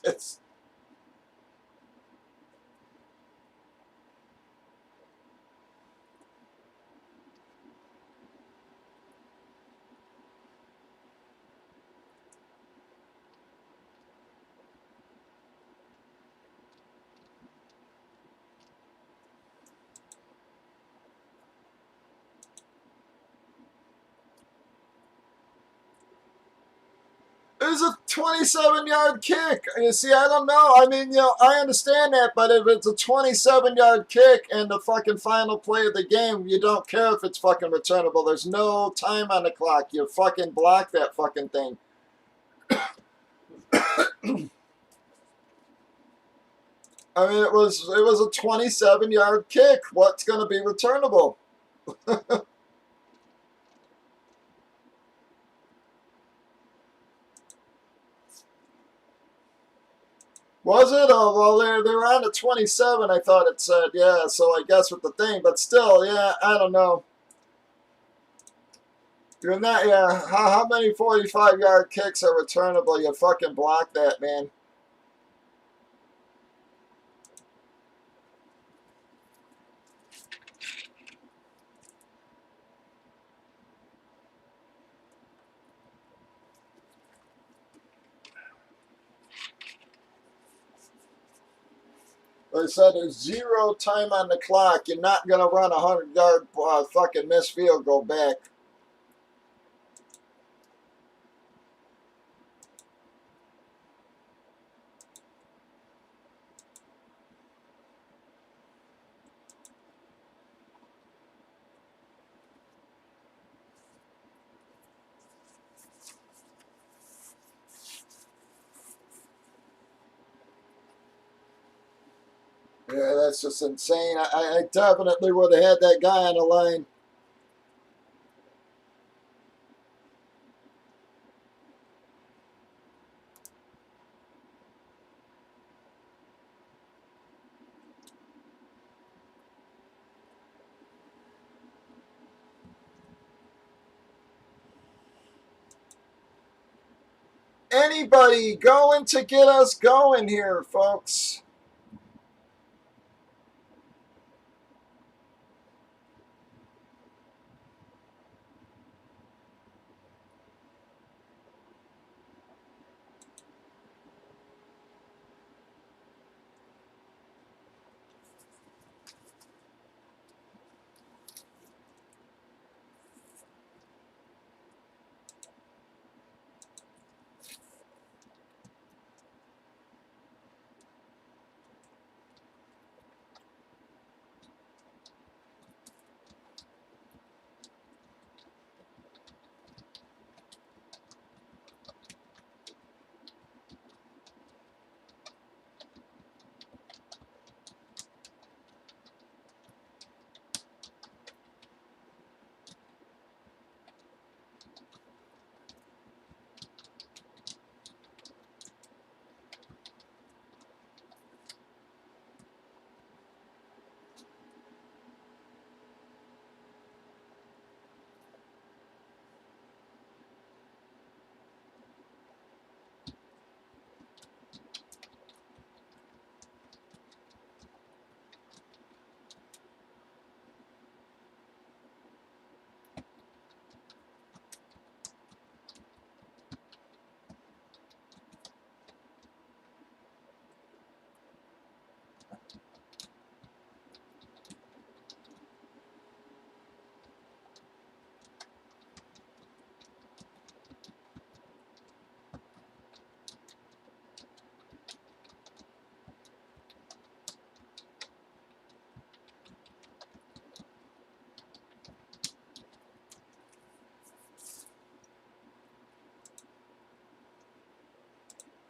It's, it was a 27-yard kick. You see, I don't know. I mean, I understand that, but if it's a 27-yard kick and the fucking final play of the game, you don't care if it's fucking returnable. There's no time on the clock. You fucking block that fucking thing. I mean, it was a 27-yard kick. What's going to be returnable? Was it? Oh, well, they were on the 27, I thought it said. Yeah, so I guess with the thing. But still, yeah, I don't know. You're not, yeah, how many 45-yard kicks are returnable? You fucking block that, man. They said there's zero time on the clock. You're not going to run a 100-yard fucking missed field goal back. Yeah, that's just insane. I definitely would have had that guy on the line. Anybody going to get us going here, folks?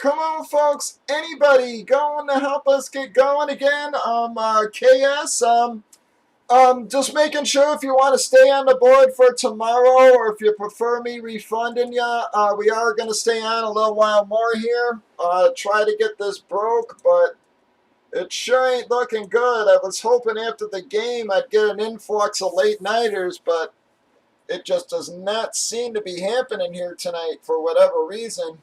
Come on, folks. Anybody going to help us get going again? KS. Just making sure if you want to stay on the board for tomorrow, or if you prefer me refunding you, we are going to stay on a little while more here. Try to get this broke, but it sure ain't looking good. I was hoping after the game I'd get an influx of late nighters, but it just does not seem to be happening here tonight for whatever reason.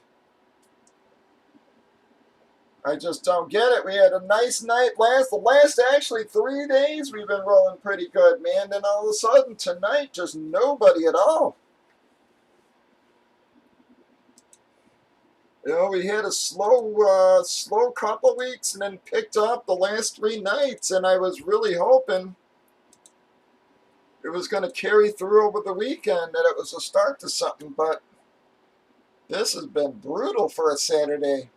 I just don't get it. We had a nice night the last actually 3 days we've been rolling pretty good, man. Then all of a sudden tonight, just nobody at all. You know, we had a slow couple weeks and then picked up the last 3 nights, and I was really hoping it was going to carry through over the weekend, that it was a start to something, but this has been brutal for a Saturday.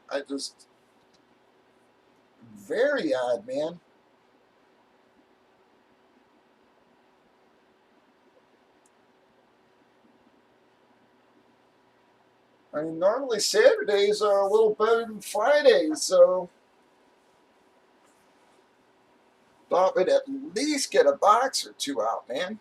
Very odd, man. I mean, normally Saturdays are a little better than Fridays, so thought we'd at least get a box or two out, man.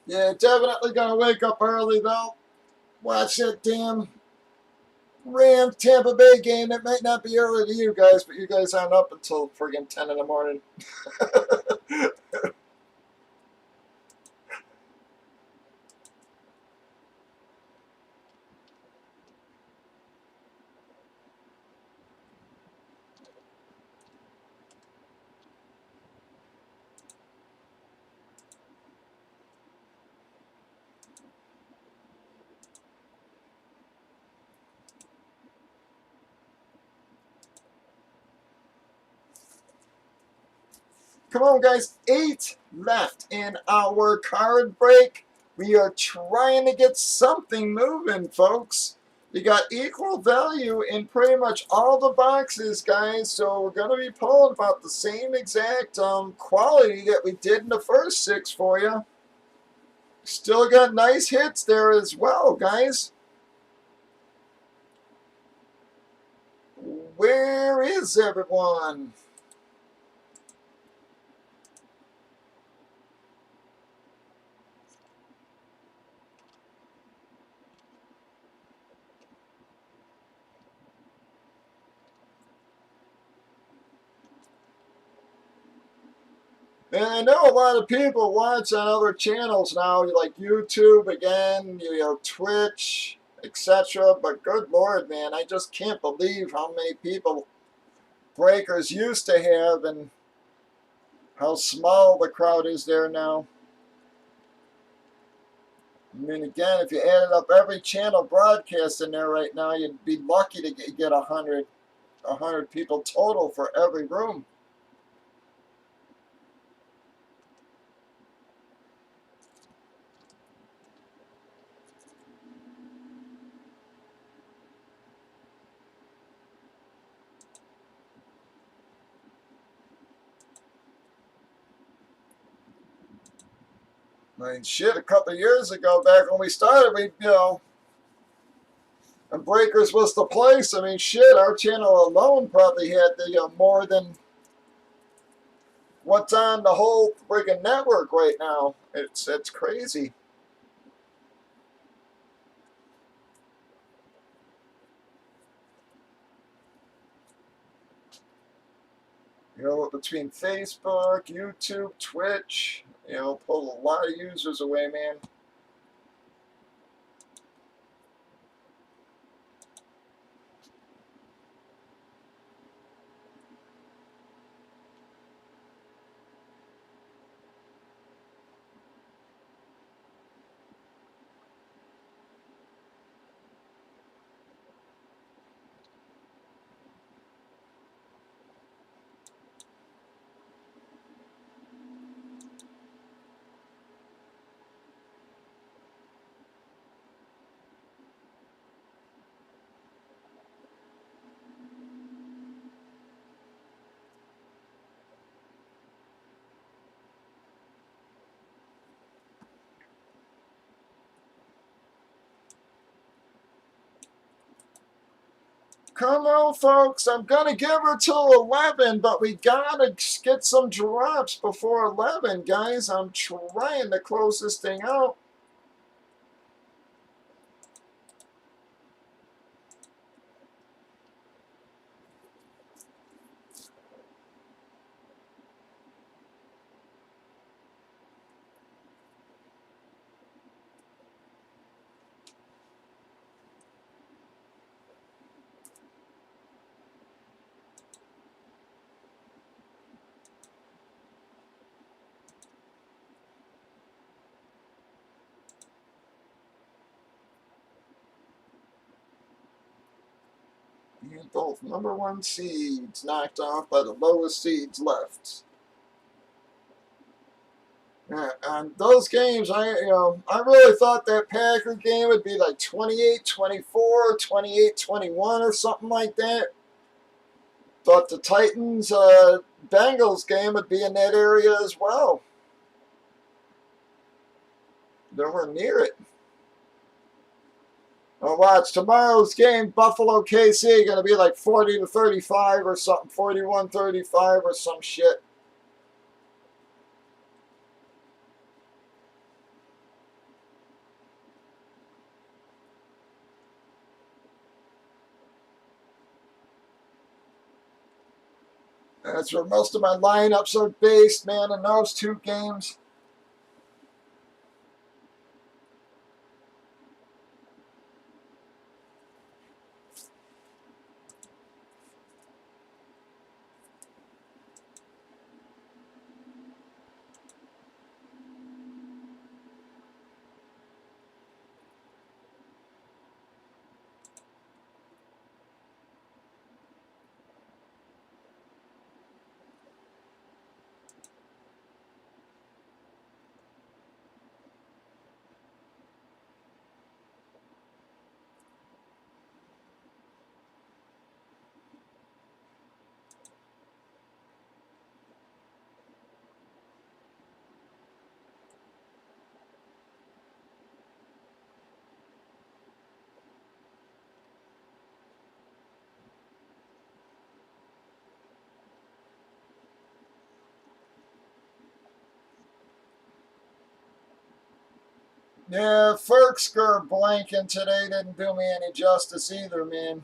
Yeah, definitely gonna wake up early though. Watch that damn Rams Tampa Bay game. It might not be early to you guys, but you guys aren't up until friggin' 10 in the morning. Come on, guys. 8 left in our card break. We are trying to get something moving, folks. You got equal value in pretty much all the boxes, guys. So we're going to be pulling about the same exact quality that we did in the first 6 for you. Still got nice hits there as well, guys. Where is everyone? And I know a lot of people watch on other channels now, like YouTube again, Twitch, etc. But good Lord, man, I just can't believe how many people breakers used to have and how small the crowd is there now. I mean, again, if you added up every channel broadcast in there right now, you'd be lucky to get 100 people total for every room. I mean, shit, a couple of years ago, back when we started, and Breakers was the place. I mean, shit, our channel alone probably had more than what's on the whole friggin' network right now. It's crazy. Between Facebook, YouTube, Twitch, pulled a lot of users away, man. Come on, folks. I'm going to give her till 11, but we got to get some drops before 11, guys. I'm trying to close this thing out. And both #1 seeds knocked off by the lowest seeds left. And those games, I really thought that Packer game would be like 28-24, 28-21 or something like that. Thought the Titans Bengals game would be in that area as well. Nowhere near it. Now watch tomorrow's game, Buffalo KC, going to be like 40-35 or something, 41-35 or some shit. That's where most of my lineups are based, man, in those two games. Yeah, Ferksker blanking today didn't do me any justice either, man.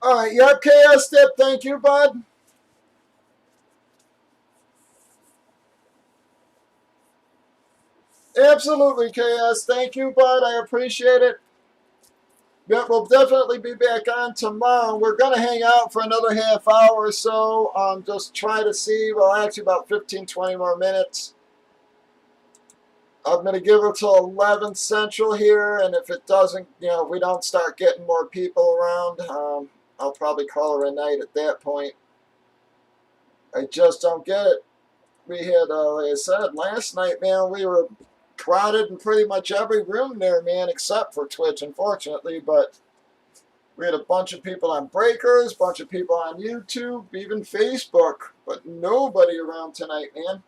All right, yep, KS Step, thank you, bud. Absolutely, KS, thank you, bud. I appreciate it. Yep, we'll definitely be back on tomorrow. We're going to hang out for another half hour or so. Just try to see, well, actually about 15-20 more minutes. I'm going to give her till 11 Central here, and if it doesn't, if we don't start getting more people around, I'll probably call her a night at that point. I just don't get it. We had, like I said, last night, man, we were crowded in pretty much every room there, man, except for Twitch, unfortunately, but we had a bunch of people on Breakers, a bunch of people on YouTube, even Facebook, but nobody around tonight, man.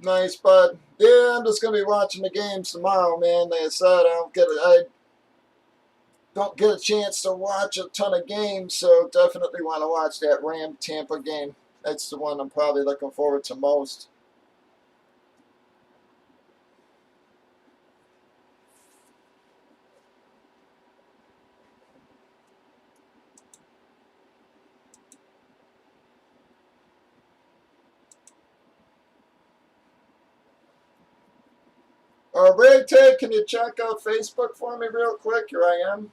Nice, bud. Yeah, I'm just gonna be watching the games tomorrow, man. Like I said, I don't get a chance to watch a ton of games, so definitely want to watch that Ram Tampa game. That's the one I'm probably looking forward to most. Ray Tay, can you check out Facebook for me real quick? Here I am.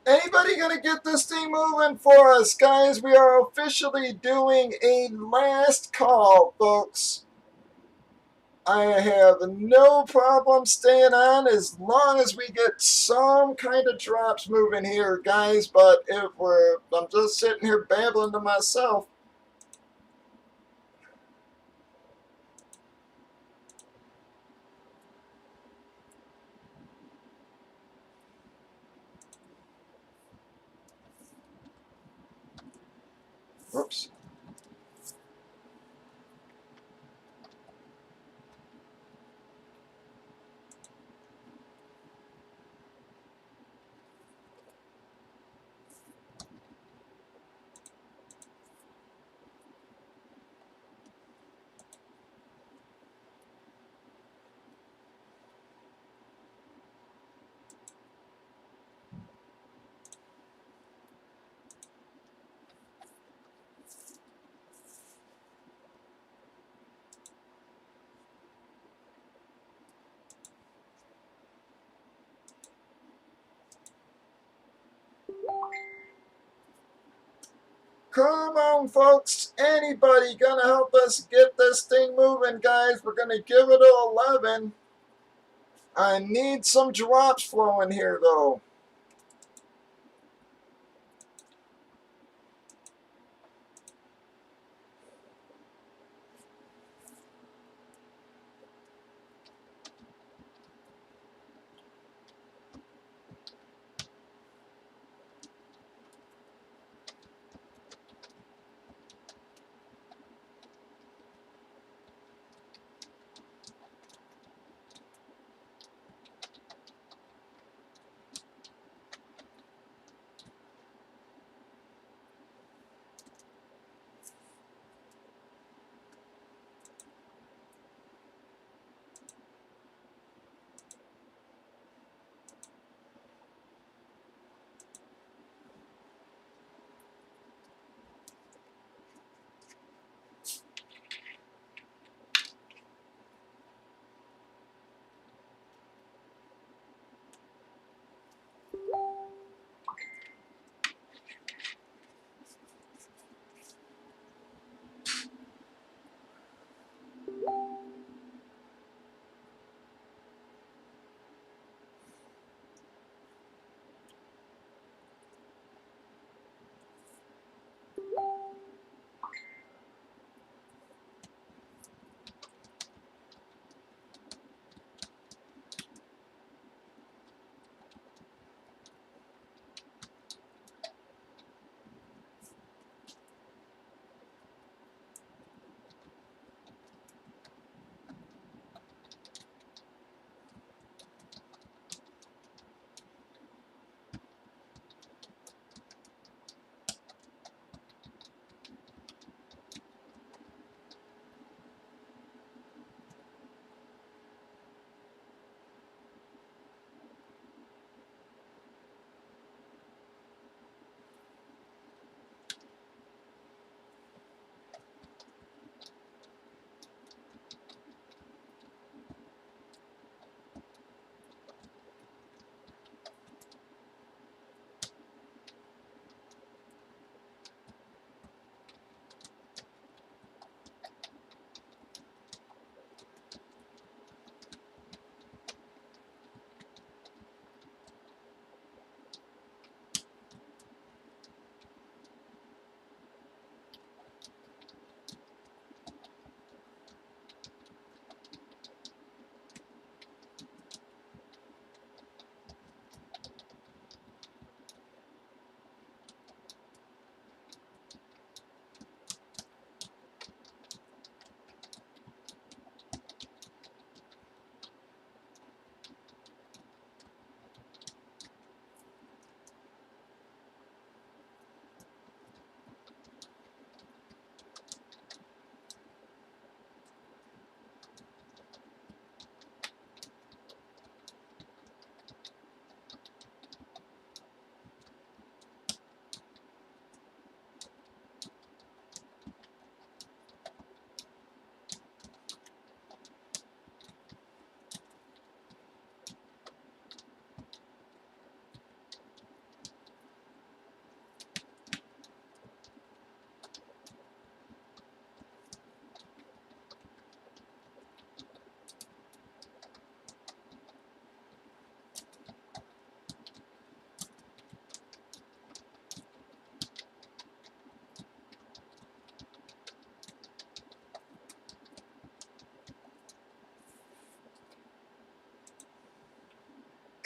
Anybody gonna get this thing moving for us, guys? We are officially doing a last call, folks. I have no problem staying on as long as we get some kind of drops moving here, guys. But I'm just sitting here babbling to myself. Oops. Come on, folks. Anybody gonna help us get this thing moving, guys? We're gonna give it a 11. I need some drops flowing here, though.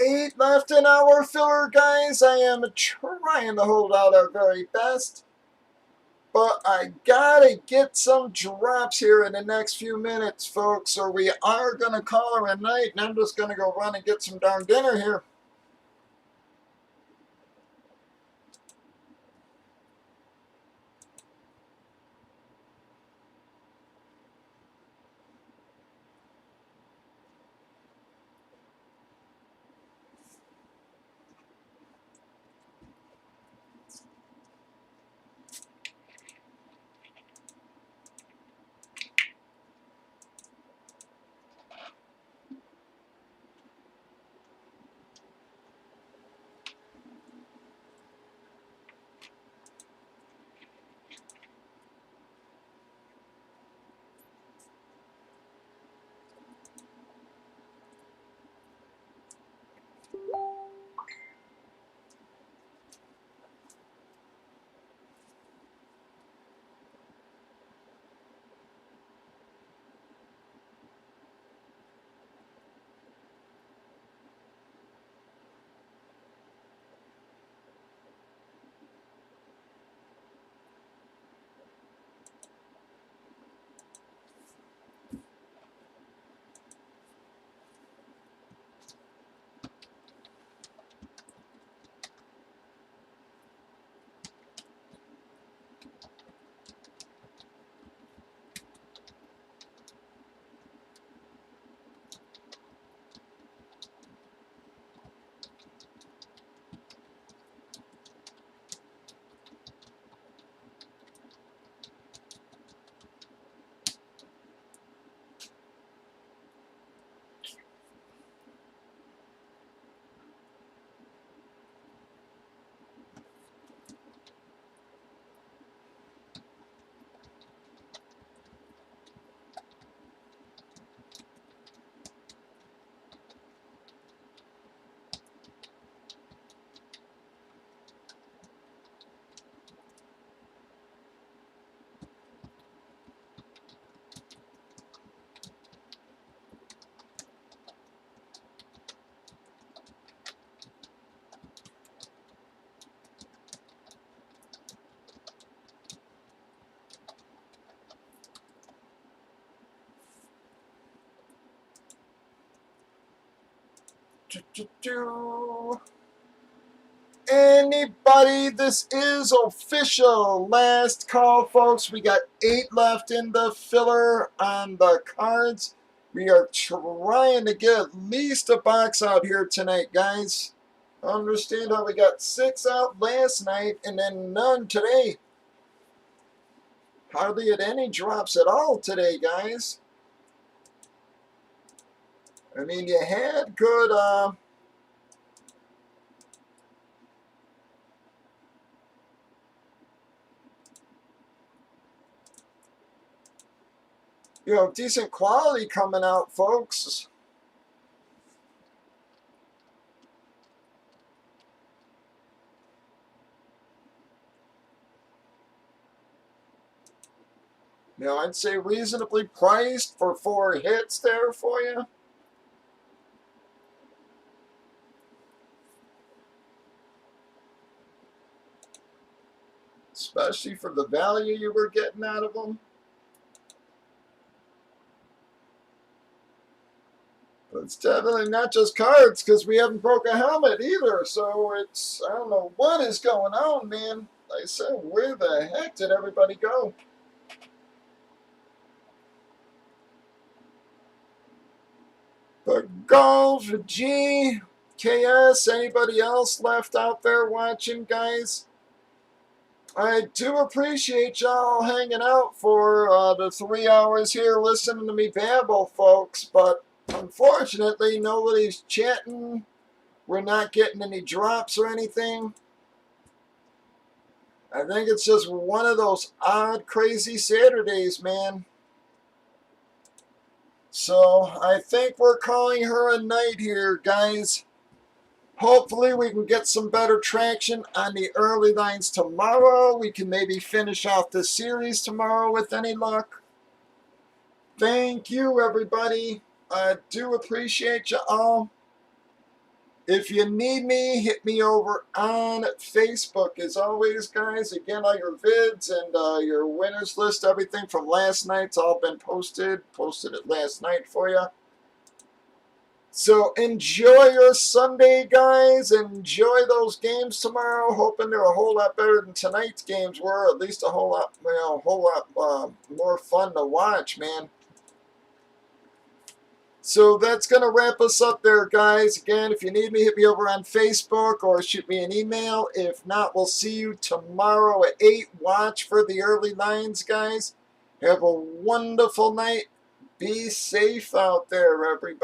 8 left in our filler, guys. I am trying to hold out our very best. But I gotta get some drops here in the next few minutes, folks, or we are gonna call her a night, and I'm just gonna go run and get some darn dinner here. Anybody, this is official. Last call, folks. We got 8 left in the filler on the cards. We are trying to get at least a box out here tonight, guys. Understand how we got 6 out last night and then none today. Hardly had any drops at all today, guys. I mean, you had good, decent quality coming out, folks. I'd say reasonably priced for 4 hits there for you. Especially for the value you were getting out of them. But it's definitely not just cards, because we haven't broke a helmet either. So it's, I don't know what is going on, man. Like I said, where the heck did everybody go? But Golf, G, KS, anybody else left out there watching, guys? I do appreciate y'all hanging out for the 3 hours here listening to me babble, folks, but unfortunately nobody's chatting. We're not getting any drops or anything. I think it's just one of those odd, crazy Saturdays, man. So I think we're calling her a night here, guys. Hopefully we can get some better traction on the early lines tomorrow. We can maybe finish off the series tomorrow with any luck. Thank you, everybody. I do appreciate you all. If you need me, hit me over on Facebook. As always, guys, again, all your vids and your winners list, everything from last night's all been posted. Posted it last night for you. So enjoy your Sunday, guys. Enjoy those games tomorrow. Hoping they're a whole lot better than tonight's games were. At least a whole lot more fun to watch, man. So that's going to wrap us up there, guys. Again, if you need me, hit me over on Facebook or shoot me an email. If not, we'll see you tomorrow at 8. Watch for the early lines, guys. Have a wonderful night. Be safe out there, everybody.